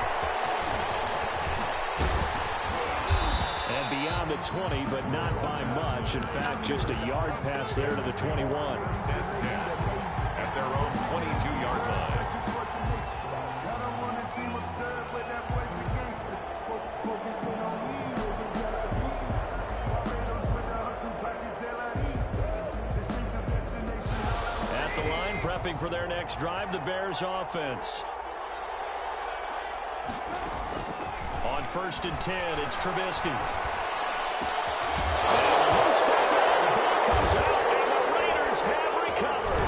And beyond the 20, but not by much. In fact, just a yard pass there to the 21. 1st and 10 at their own 22-yard line. At the line, prepping for their next drive, the Bears offense. On 1st and 10, it's Trubisky. Comes out, and the Raiders have recovered.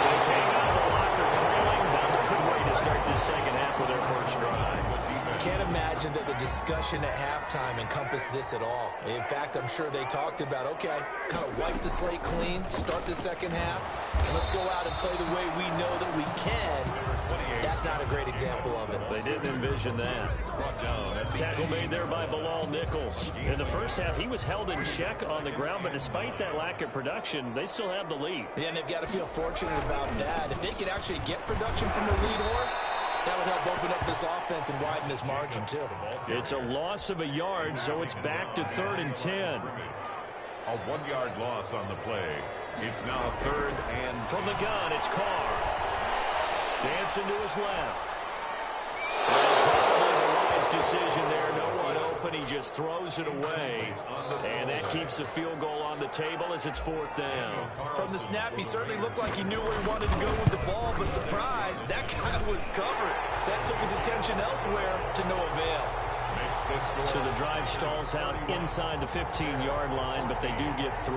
They came out of the locker trailing, but a good way to start this second half with their first drive. Can't imagine imagine that the discussion at halftime encompassed this at all. In fact, I'm sure they talked about, okay, kind of wipe the slate clean, start the second half, and let's go out and play the way we know that we can. That's not a great example of it. They didn't envision that. Tackle made there by Bilal Nichols. In the first half, he was held in check on the ground, but despite that lack of production, they still have the lead. Yeah, and they've got to feel fortunate about that. If they could actually get production from their lead horse, that would help open up this offense and widen this margin, too. It's a loss of a yard, so it's back to 3rd and 10. A 1-yard loss on the play. It's now 3rd and... From the gun, it's Carr. Dancing to his left. Probably the wise decision there. No one open. He just throws it away. And that keeps the field goal on the table as it's 4th down. From the snap, he certainly looked like he knew where he wanted to go with the ball, but surprise, that guy was covered. So that took his attention elsewhere to no avail. So the drive stalls out inside the 15-yard line, but they do get 3.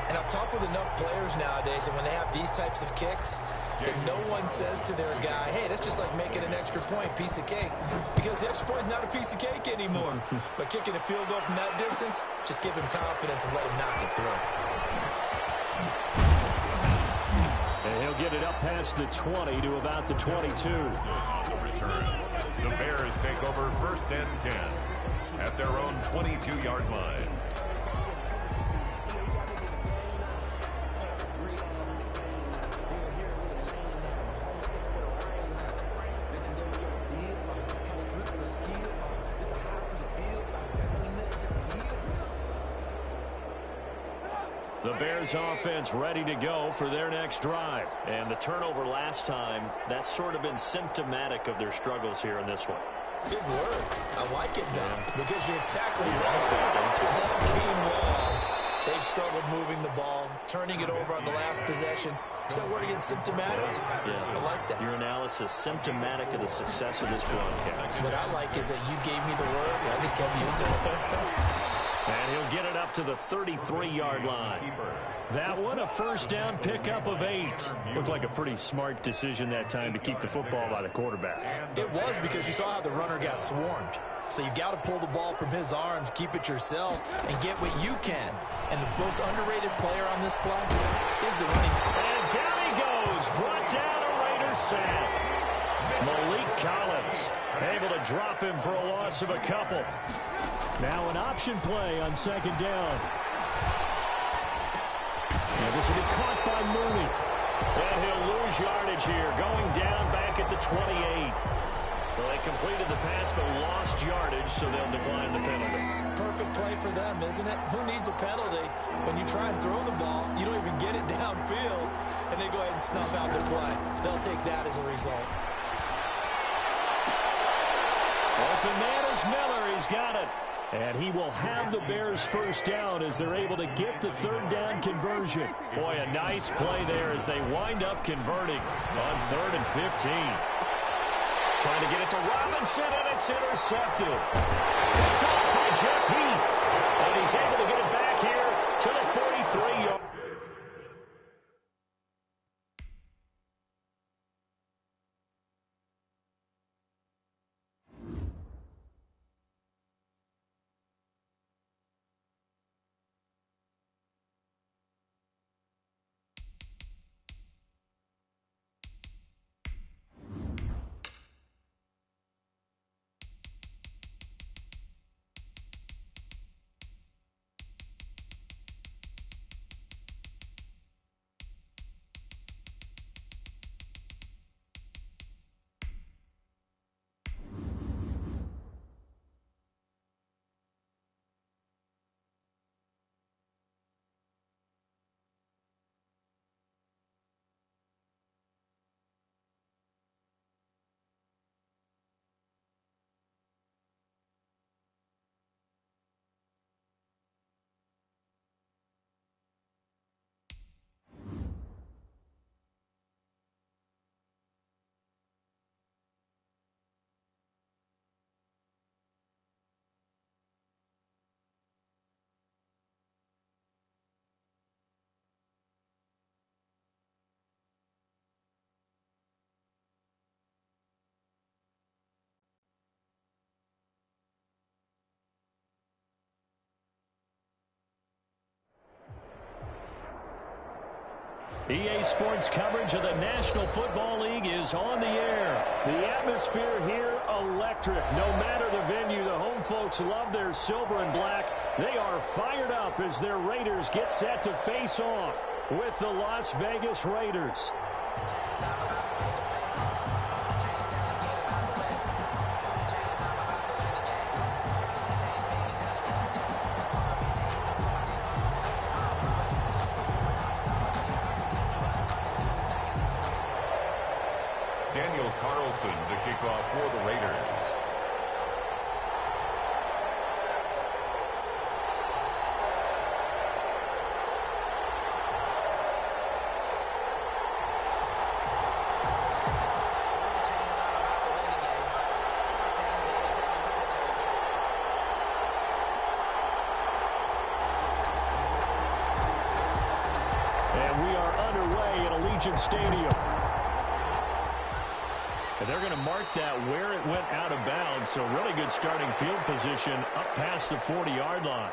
And I've talked with enough players nowadays that when they have these types of kicks, that no one says to their guy, hey, that's just like making an extra point, piece of cake. Because the extra point is not a piece of cake anymore. But kicking a field goal from that distance, just give him confidence and let him knock it through. And he'll get it up past the 20 to about the 22. The Bears take over 1st and 10 at their own 22-yard line. The Bears offense ready to go for their next drive. And the turnover last time, that's sort of been symptomatic of their struggles here in this one. Big word. I like it now because you're exactly right. All game long, they've struggled moving the ball, turning it over on the last possession. Is that word again, symptomatic? Yeah. I like that. Your analysis, symptomatic of the success of this broadcast. What I like is that you gave me the word, and I just kept using it. And he'll get it up to the 33-yard line. That one, a 1st down pickup of 8. Looked like a pretty smart decision that time to keep the football by the quarterback. It was because you saw how the runner got swarmed. So you've got to pull the ball from his arms, keep it yourself, and get what you can. And the most underrated player on this play is the running back. And down he goes, brought down a Raiders sack. Malik Collins able to drop him for a loss of a couple. Now an option play on 2nd down. And this will be caught by Mooney. And he'll lose yardage here, going down back at the 28. Well, they completed the pass but lost yardage, so they'll decline the penalty. Perfect play for them, isn't it? Who needs a penalty? When you try and throw the ball, you don't even get it downfield, and they go ahead and snuff out the play. They'll take that as a result. Open man is Miller. He's got it. And he will have the Bears 1st down as they're able to get the 3rd down conversion. Boy, a nice play there as they wind up converting on 3rd and 15. Trying to get it to Robinson, and it's intercepted. Picked up by Jeff Heath. And he's able to get it back here to the 43-yard. EA Sports coverage of the National Football League is on the air. The atmosphere here, electric. No matter the venue, the home folks love their silver and black. They are fired up as their Raiders get set to face off with the Las Vegas Raiders. Daniel Carlson to kick off for the Raiders. And we are underway at Allegiant Stadium. And they're going to mark that where it went out of bounds. So really good starting field position up past the 40-yard line.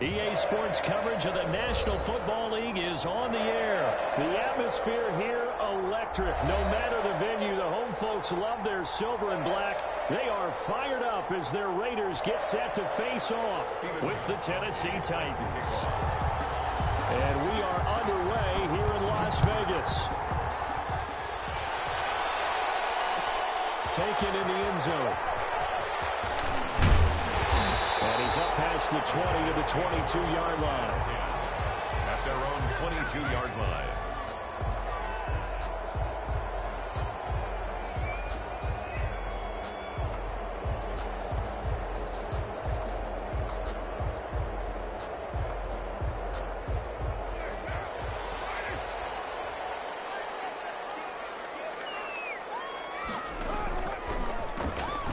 EA Sports coverage of the National Football League is on the air. The atmosphere here, electric. No matter the venue, the home folks love their silver and black. They are fired up as their Raiders get set to face off with the Tennessee Titans. And we are underway here in Las Vegas. taken in the end zone. And he's up past the 20 to the 22-yard line. At their own 22-yard line.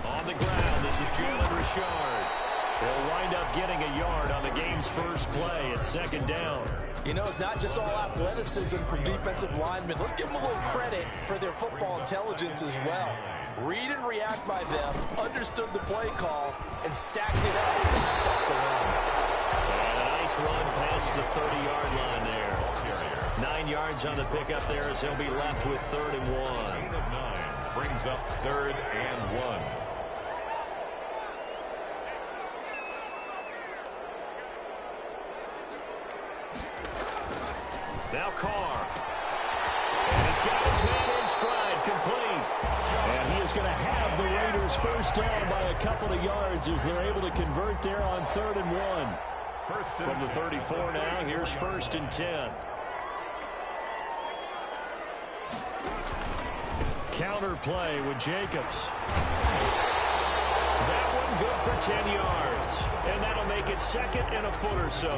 On the ground, this is Jalen Richard. He'll wind up getting a yard on the game's first play at second down. You know, it's not just all athleticism from defensive linemen. Let's give them a little credit for their football intelligence as well. Read and react by them, understood the play call, and stacked it up and stopped the run. And a nice run past the 30-yard line there. 9 yards on the pickup there as he'll be left with 3rd and 1. Gain of 9 brings up 3rd and 1. Now Carr. And he's got his man in stride, complete. And he is going to have the Raiders first down by a couple of yards as they're able to convert there on 3rd and 1. From the 34 now, here's 1st and 10. Counter play with Jacobs. That one good for 10 yards. And that'll make it 2nd and a foot or so.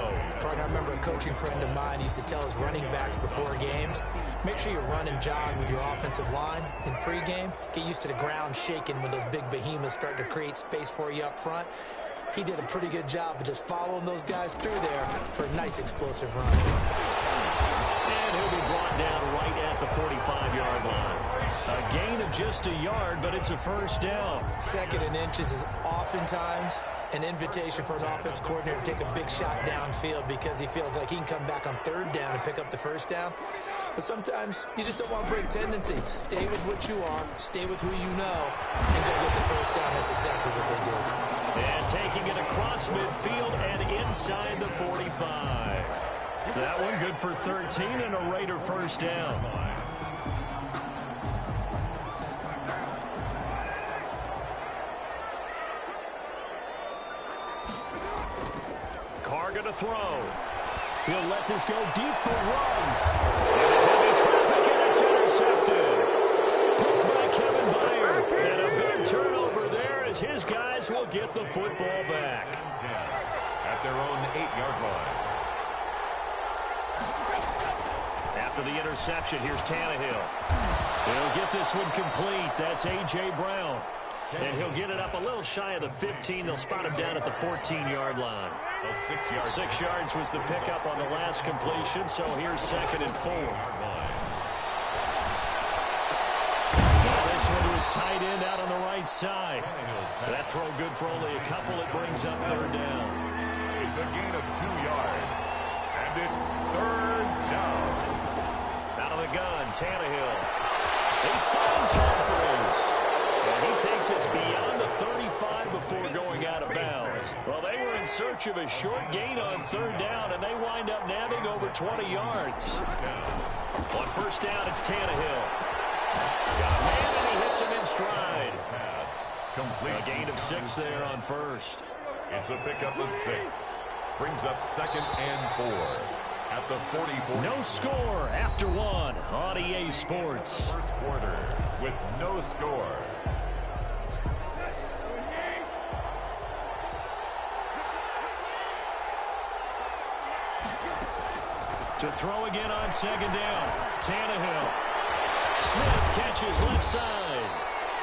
Partner, I remember a coaching friend of mine used to tell his running backs before games, make sure you run and jog with your offensive line in pregame. Get used to the ground shaking when those big behemoths start to create space for you up front. He did a pretty good job of just following those guys through there for a nice explosive run. And he'll be brought down right at the 45-yard line. A gain of just a yard, but it's a first down. 2nd and inches is oftentimes an invitation for an offense coordinator to take a big shot downfield because he feels like he can come back on 3rd down and pick up the first down. But sometimes you just don't want to break tendency. Stay with what you are, stay with who you know, and go get the first down. That's exactly what they did. And taking it across midfield and inside the 45. That one good for 13 and a Raider first down. Carr going to throw. He'll let this go deep for runs. Into heavy traffic, and it's intercepted. Picked by Kevin Byard. And a big turnover there as his guys will get the football back. At their own 8-yard line. After the interception, here's Tannehill. He'll get this one complete. That's A.J. Brown. And he'll get it up a little shy of the 15. They'll spot him down at the 14-yard line. 6 yards was the pickup on the last completion, so here's 2nd and 4. Now this one was tight end out on the right side. That throw good for only a couple. It brings up 3rd down. It's a gain of 2 yards. And it's 3rd down. Out of the gun, Tannehill. He finds Humphries. And he takes us beyond the 35 before going out of bounds. Well, they were in search of a short gain on 3rd down, and they wind up nabbing over 20 yards. On first down, it's Tannehill. Got a man, and he hits him in stride. Complete. A gain of 6 there on first. It's a pickup of 6. Brings up 2nd and 4. At the 44. No score after 1 on EA Sports. First quarter with no score. To throw again on 2nd down. Tannehill. Smith catches left side.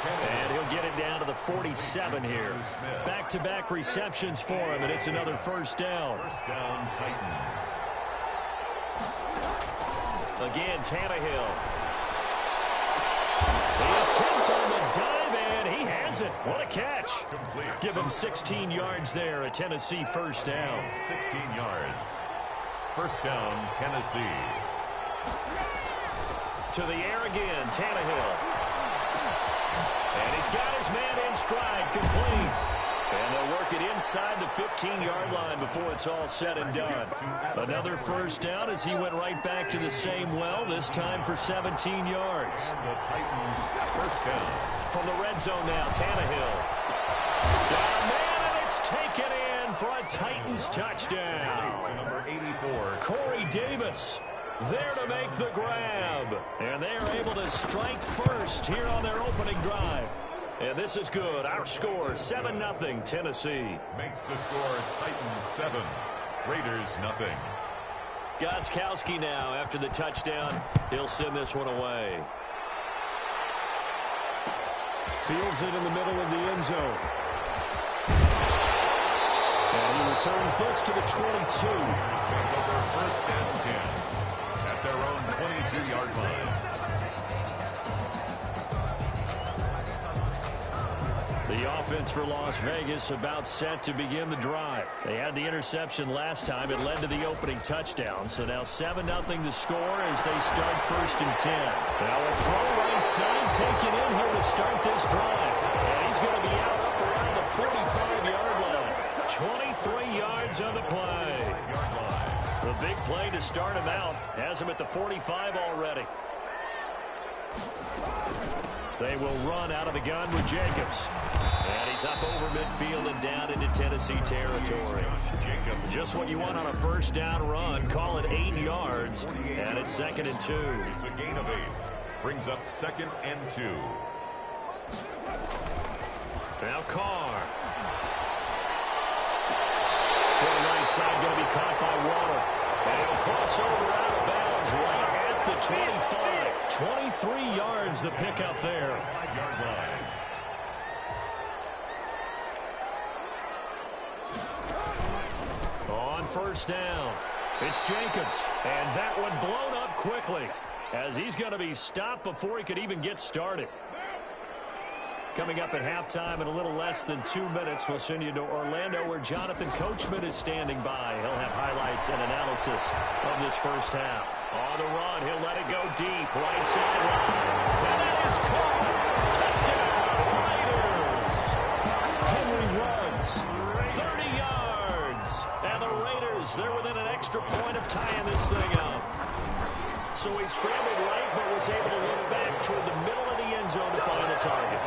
And he'll get it down to the 47 here. Back-to-back receptions for him, and it's another first down. First down, Titans. Again, Tannehill. The attempt on the dive, and he has it. What a catch. Complete. Give him 16 yards there, a Tennessee first down. 16 yards. First down, Tennessee. To the air again, Tannehill. And he's got his man in stride, complete. And they'll work it inside. inside the 15-yard line before it's all said and done. Another first down as he went right back to the same well, this time for 17 yards. The Titans first down. From the red zone now, Tannehill. Got a man, and it's taken in for a Titans touchdown. Number 84. Corey Davis there to make the grab. And they are able to strike first here on their opening drive. And this is good. Our score, 7-0 Tennessee. Makes the score Titans 7, Raiders nothing. Gostkowski now after the touchdown. He'll send this one away. Fields it in the middle of the end zone. And he returns this to the 22. Over first and 10 at their own 22-yard line. The offense for Las Vegas about set to begin the drive. They had the interception last time. It led to the opening touchdown. So now 7-0 to score as they start first and 10. Now a throw right side taken in here to start this drive. And he's going to be out up around the 45-yard line. 23 yards on the play. The big play to start him out has him at the 45 already. They will run out of the gun with Jacobs. And he's up over midfield and down into Tennessee territory. Just what you want on a first down run. Call it 8 yards. And it's 2nd and 2. It's a gain of 8. Brings up 2nd and 2. Now Carr. To the right side, going to be caught by Waller. And he'll cross over out of bounds right at the 25. 23 yards the pickup there. 5-yard line. On first down, it's Jacobs. And that one blown up quickly as he's going to be stopped before he could even get started. Coming up at halftime in a little less than 2 minutes, we'll send you to Orlando where Jonathan Coachman is standing by. He'll have highlights and analysis of this first half. On the run, he'll let it go deep. Right sideline. And that is caught. Touchdown, Raiders. Henry runs 30 yards. And the Raiders, they're within an extra point of tying this thing up. So he scrambled right, but was able to look back toward the middle of the end zone to find the target.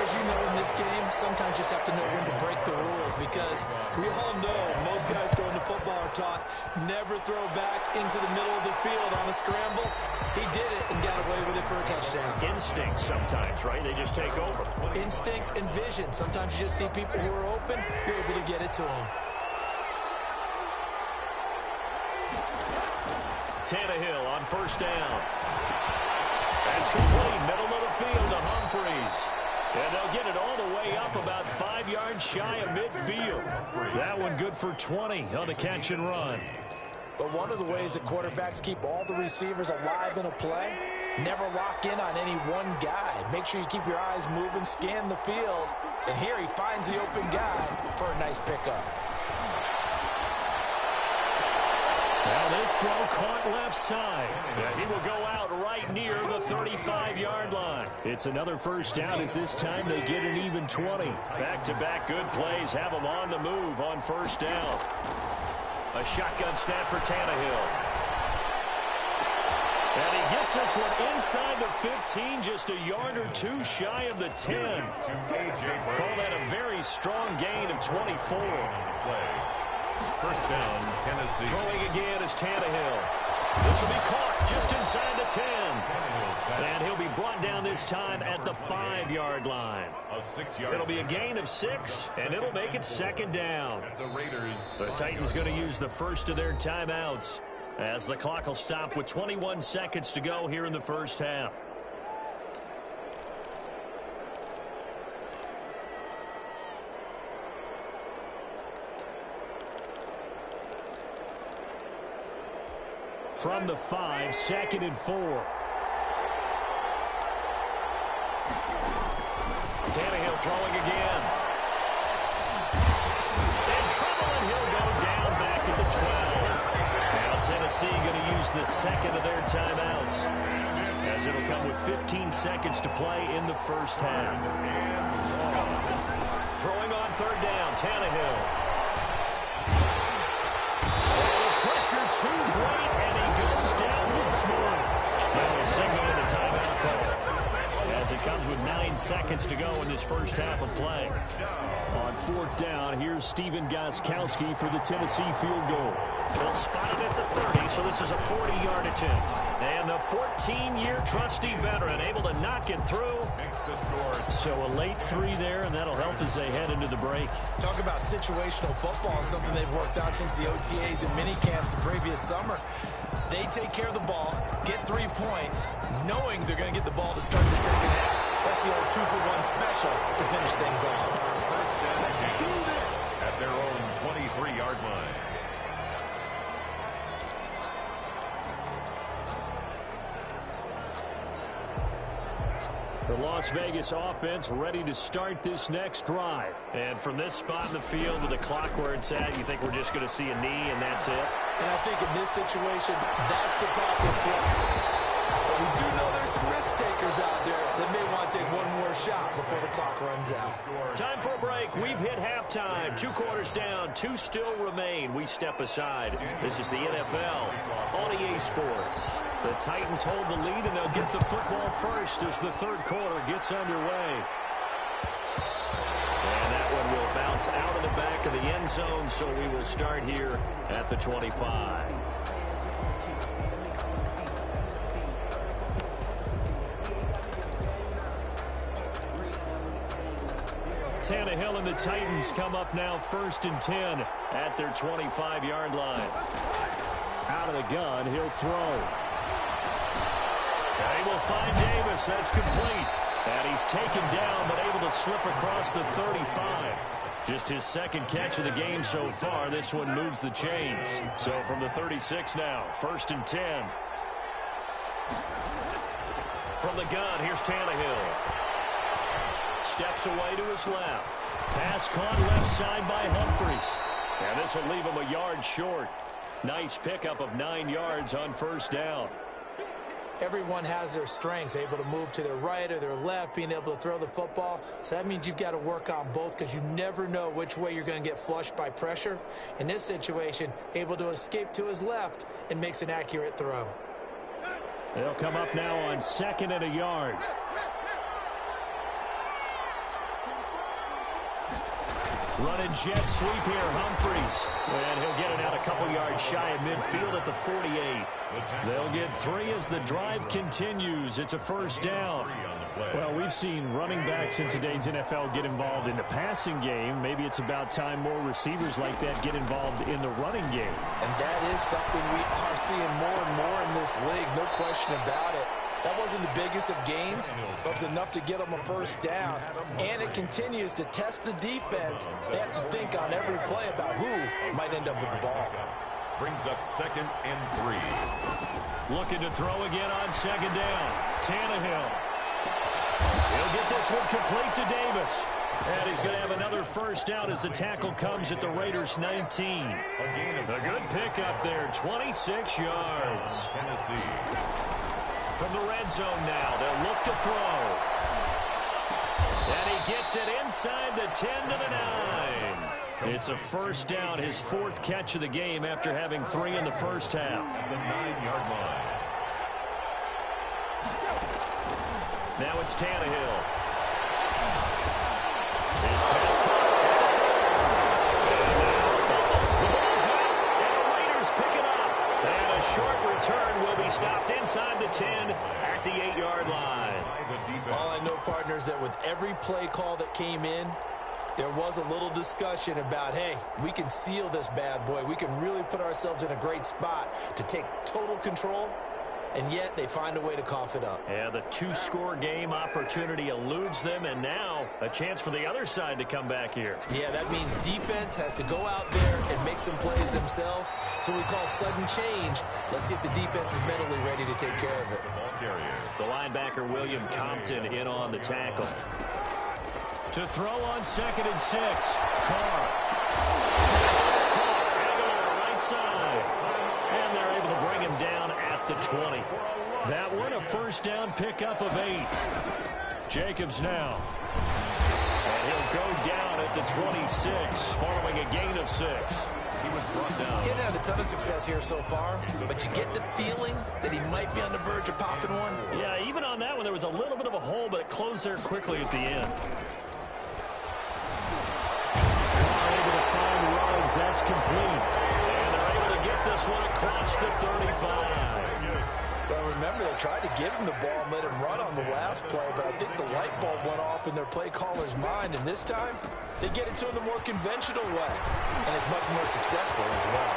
As you know, in this game, sometimes you just have to know when to break the rules because we all know most guys throwing the football are taught never throw back into the middle of the field on a scramble. He did it and got away with it for a touchdown. Instinct sometimes, right? They just take over. Instinct and vision. Sometimes you just see people who are open, you're able to get it to them. Tannehill on first down. That's complete. Middle of the field to Humphreys. And they'll get it all the way up about 5 yards shy of midfield. That one good for 20 on the catch and run. But one of the ways that quarterbacks keep all the receivers alive in a play, never lock in on any one guy. Make sure you keep your eyes moving, scan the field. And here he finds the open guy for a nice pickup. Now this throw caught left side. And he will go out right near the 35-yard line. It's another first down as this time they get an even 20. Back-to-back good plays have them on the move on first down. A shotgun snap for Tannehill. And he gets this one inside the 15, just a yard or two shy of the 10. Call that a very strong gain of 24. First down, Tennessee. Throwing again is Tannehill. This will be caught just inside the 10. And he'll be brought down this time at the 5-yard line. A 6-yard. It'll be a gain of 6, and it'll make it second down. The Raiders. The Titans going to use the first of their timeouts as the clock will stop with 21 seconds to go here in the first half. From the 5, 2nd and 4. Tannehill throwing again. In trouble, and he'll go down back at the 12. Now Tennessee going to use the second of their timeouts, as it'll come with 15 seconds to play in the first half. Throwing on third down, Tannehill. too great, and he goes down once more. Now a signal in the timeout call, as it comes with 9 seconds to go in this first half of play. On 4th down, here's Stephen Gostkowski for the Tennessee field goal. They'll spot it at the 30, so this is a 40-yard attempt. And the 14-year trusty veteran able to knock it through. So a late 3 there, and that'll help as they head into the break. Talk about situational football and something they've worked on since the OTAs and mini camps the previous summer. They take care of the ball, get 3 points, knowing they're going to get the ball to start the second half. That's the old 2-for-1 special to finish things off. At their own 23-yard line. The Las Vegas offense ready to start this next drive. And from this spot in the field with the clock where it's at, you think we're just going to see a knee and that's it? And I think in this situation, that's the proper play. But we do know there's some risk takers out there that may want to take one more shot before the clock runs out. Time for a break. We've hit halftime. 2 quarters down, 2 still remain. We step aside. This is the NFL on EA Sports. The Titans hold the lead, and they'll get the football first as the third quarter gets underway. And that one will bounce out of the back of the end zone, so we will start here at the 25. Tannehill and the Titans come up now 1st and 10 at their 25-yard line. Out of the gun, he'll throw. And he will find Davis. That's complete. And he's taken down, but able to slip across the 35. Just his 2nd catch of the game so far. This one moves the chains. So from the 36 now, 1st and 10. From the gun, here's Tannehill. Steps away to his left. Pass caught left side by Humphries. And this will leave him a yard short. Nice pickup of 9 yards on 1st down. Everyone has their strengths, able to move to their right or their left, being able to throw the football. So that means you've got to work on both because you never know which way you're going to get flushed by pressure. In this situation, able to escape to his left and makes an accurate throw. They'll come up now on 2nd and a yard. Running jet sweep here, Humphries. And he'll get it out a couple yards shy of midfield at the 48. They'll get 3 as the drive continues. It's a 1st down. Well, we've seen running backs in today's NFL get involved in the passing game. Maybe it's about time more receivers like that get involved in the running game. And that is something we are seeing more and more in this league, no question about it. That wasn't the biggest of gains, but it's enough to get them a 1st down. And it continues to test the defense. They have to think on every play about who might end up with the ball. Brings up 2nd and 3. Looking to throw again on 2nd down. Tannehill. He'll get this one complete to Davis. And he's going to have another 1st down as the tackle comes at the Raiders' 19. A good pickup there, 26 yards. Tennessee. From the red zone now, they'll look to throw. And he gets it inside the 10 to the 9. It's a 1st down, his 4th catch of the game after having 3 in the first half. The 9-yard line. Now it's Tannehill. His pass caught. And now the ball's out, and the Raiders pick it up. And a short return will be stopped inside the 10 at the 8-yard line. All I know, partners, that with every play call that came in, there was a little discussion about, hey, we can seal this bad boy. We can really put ourselves in a great spot to take total control, and yet they find a way to cough it up. Yeah, the 2-score game opportunity eludes them, and now a chance for the other side to come back here. Yeah, that means defense has to go out there and make some plays themselves. So we call sudden change. Let's see if the defense is mentally ready to take care of it. The linebacker, William Compton, in on the tackle. To throw on 2nd and 6. Carr. It's caught and over right side. And they're able to bring him down at the 20. That one a 1st down pickup of 8. Jacobs now. And he'll go down at the 26 following a gain of 6. He was brought down. He hasn't had a ton of success here so far, but you get the feeling that he might be on the verge of popping one. Yeah, even on that one, there was a little bit of a hole, but it closed there quickly at the end. Able to find Ruggs. That's complete. And they're able to get this one across the 35. Well, remember, they tried to give him the ball and let him run on the last play, but I think the light bulb went off in their play caller's mind, and this time, they get it to him the more conventional way, and it's much more successful as well.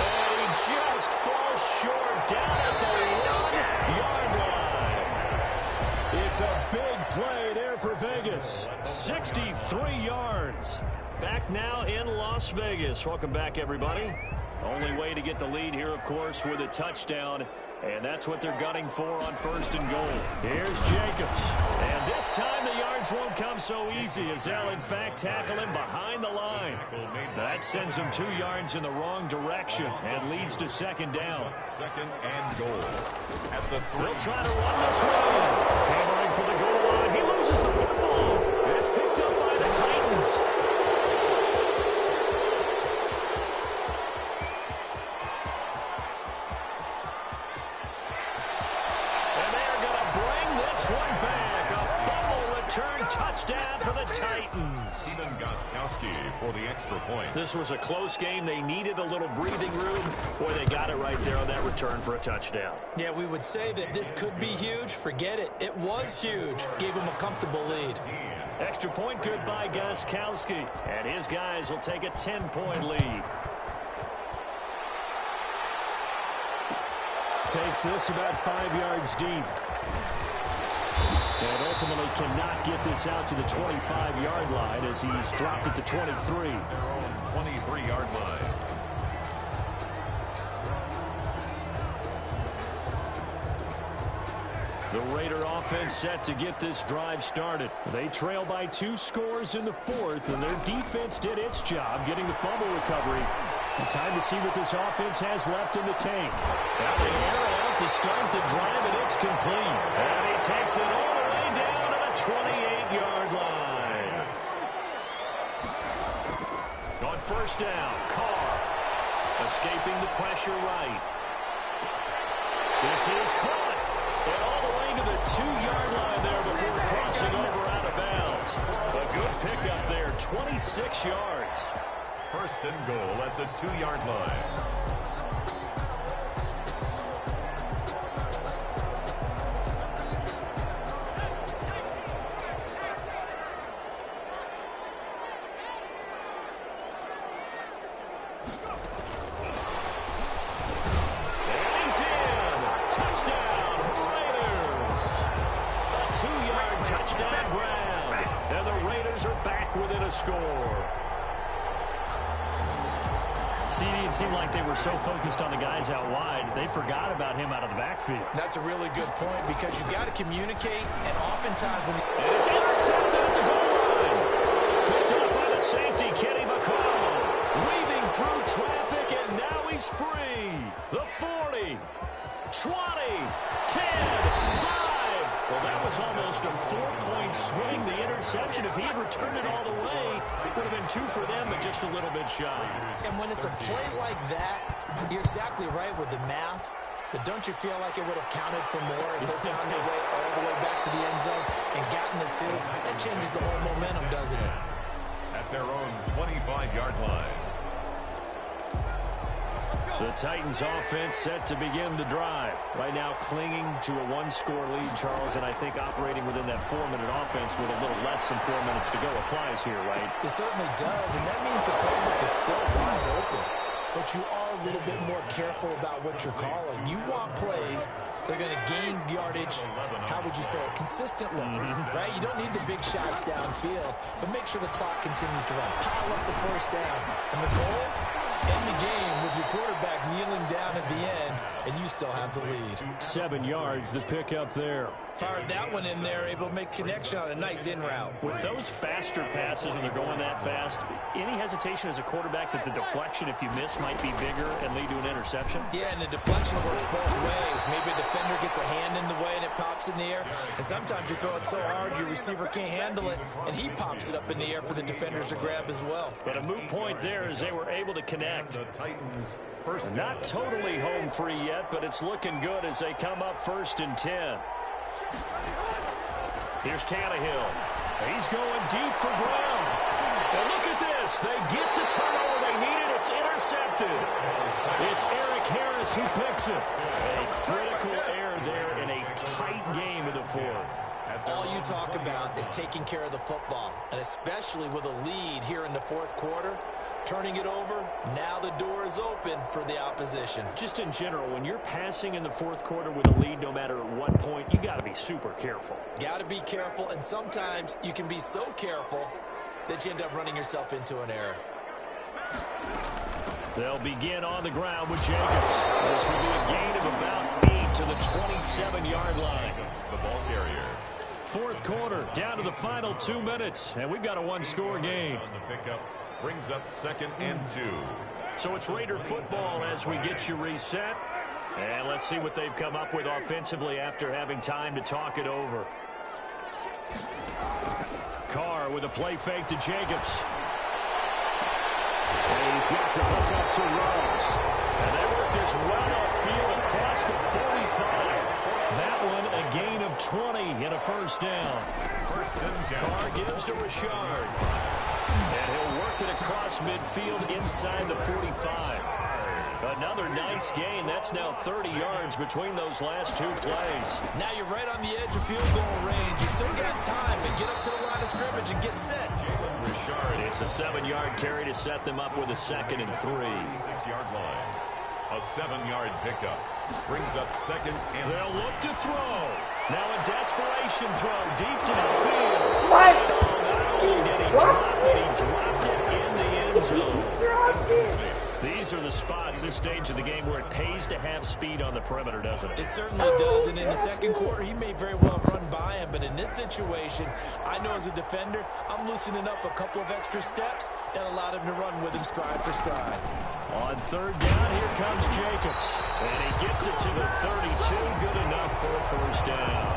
And he just falls short down at the 1-yard line. It's a big play there for Vegas. 63 yards. Back now in Las Vegas. Welcome back, everybody. Only way to get the lead here, of course, with a touchdown. And that's what they're gunning for on 1st and goal. Here's Jacobs. And this time the yards won't come so easy as they'll, in fact, tackle him behind the line. That sends him 2 yards in the wrong direction and leads to 2nd down. 2nd and goal. At the 3. They'll try to run this one. Hammering for the goal line. He loses the football. It's picked up by the Titans. Touchdown for the Titans. Stephen Gostkowski for the extra point. This was a close game. They needed a little breathing room. Boy, they got it right there on that return for a touchdown. Yeah, we would say that this could be huge. Forget it. It was huge. Gave him a comfortable lead. Extra point good by Gostkowski. And his guys will take a 10-point lead. Takes this about 5 yards deep. And ultimately cannot get this out to the 25-yard line as he's dropped at the 23. Their own 23-yard line. The Raider offense set to get this drive started. They trail by 2 scores in the 4th, and their defense did its job getting the fumble recovery. Time to see what this offense has left in the tank. Now they air it out to start the drive, and it's complete. And he takes it all the way down to the 28-yard line. On 1st down, Carr escaping the pressure right. This is caught. And all the way to the 2-yard line there before crossing over out of bounds. A good pickup there, 26 yards. 1st and goal at the 2-yard line. And he's in. Touchdown, Raiders. A 2-yard touchdown grab. And the Raiders are back within a score. CD, it seemed like they were so focused on the guys out wide, they forgot about him out of the backfield. That's a really good point because you got to communicate, and oftentimes when And it's intercepted at the goal line. Picked up by the safety, Kenny McCall. Weaving through traffic, and now he's free. The 40, 20, 10, 5. Well, that was almost a 4-point swing. The interception, if he had returned it all the way, would have been 2 for them, but just a little bit shy. And when it's a play like that, you're exactly right with the math. But don't you feel like it would have counted for more if they found their way all the way back to the end zone and gotten the 2? That changes the whole momentum, doesn't it? At their own 25-yard line. The Titans offense set to begin the drive. Right now clinging to a 1-score lead, Charles, and I think operating within that 4-minute offense with a little less than 4 minutes to go applies here, right? It certainly does, and that means the playbook is still wide open. But you are a little bit more careful about what you're calling. You want plays that are going to gain yardage, how would you say it, consistently, right? You don't need the big shots downfield, but make sure the clock continues to run. Pile up the 1st downs. And the goal, End the game with your quarterback kneeling down at the end, and you still have the lead. 7 yards, the pickup there. Fired that one in there, able to make connection on a nice in route. With those faster passes and they're going that fast, any hesitation as a quarterback that the deflection, if you miss, might be bigger and lead to an interception? Yeah, and the deflection works both ways. Maybe a defender gets a hand in the way and it pops in the air. And sometimes you throw it so hard your receiver can't handle it, and he pops it up in the air for the defenders to grab as well. But a moot point there as they were able to connect. The Titans first. Not totally home free yet, but it's looking good as they come up 1st and 10. Here's Tannehill. He's going deep for Brown. And look at this. They get the turnover they needed. It's intercepted. It's Eric Harris who picks it. A critical error there in a tight game in the 4th. All you talk about is taking care of the football, and especially with a lead here in the 4th quarter, turning it over, now the door is open for the opposition. Just in general, when you're passing in the 4th quarter with a lead, no matter at what point, you got to be super careful. Got to be careful, and sometimes you can be so careful that you end up running yourself into an error. They'll begin on the ground with Jacobs. This will be a gain of about 8 to the 27-yard line. The ball carrier. 4th quarter, down to the final 2 minutes, and we've got a one-score game. On the pickup, brings up 2nd and 2. So it's Raider football as we get you reset. And let's see what they've come up with offensively after having time to talk it over. Carr with a play fake to Jacobs. And he's got the hook up to Rose. And they work this well upfield across the 45. That one a gain of 20 and a 1st down. 1st and 10. Carr gives to Rashard. And he'll work it across midfield inside the 45. Another nice gain. That's now 30 yards between those last 2 plays. Now you're right on the edge of field goal range. You still got time to get up to the line of scrimmage and get set. Rashard. It's a 7-yard carry to set them up with a 2nd and 3. 6-yard line. A 7-yard pickup. Brings up 2nd and... They'll look to throw. Now a desperation throw deep downfield. What? Not only did he drop it, he dropped it in the end zone. These are the spots, this stage of the game, where it pays to have speed on the perimeter, doesn't it? It certainly does, and in the 2nd quarter, he may very well run by him, but in this situation, I know as a defender, I'm loosening up a couple of extra steps that allowed him to run with him stride for stride. On 3rd down, here comes Jacobs, and he gets it to the 32, good enough for a 1st down.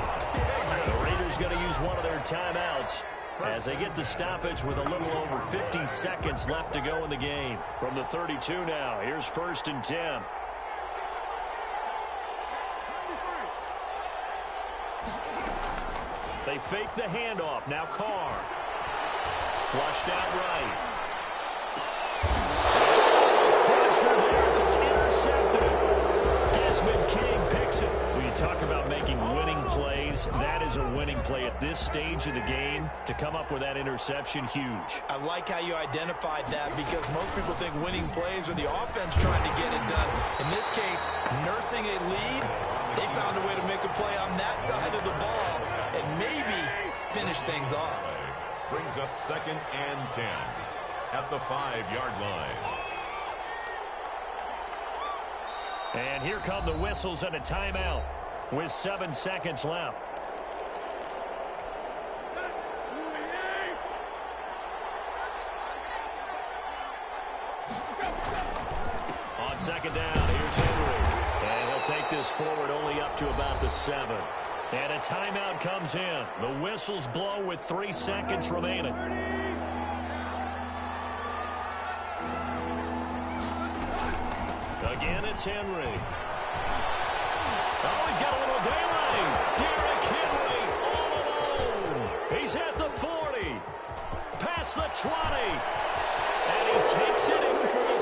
The Raiders going to use one of their timeouts as they get the stoppage with a little over 50 seconds left to go in the game. From the 32 now, here's 1st and 10. They fake the handoff. Now Carr. Flushed out right. Crusher there as it's intercepted. Desmond King picks it. When you talk about making winning plays, that is a winning play at this stage of the game. To come up with that interception, huge. I like how you identified that because most people think winning plays are the offense trying to get it done. In this case, nursing a lead, they found a way to make a play on that side of the ball and maybe finish things off. Brings up 2nd and 10 at the 5-yard line. And here come the whistles and a timeout with 7 seconds left. On 2nd down, here's Henry. And he'll take this forward only up to about the 7. And a timeout comes in. The whistles blow with 3 seconds remaining. Again, it's Henry. Oh, he's got a little daylight. Derrick Henry all alone. He's at the 40. Past the 20. And he takes it in for the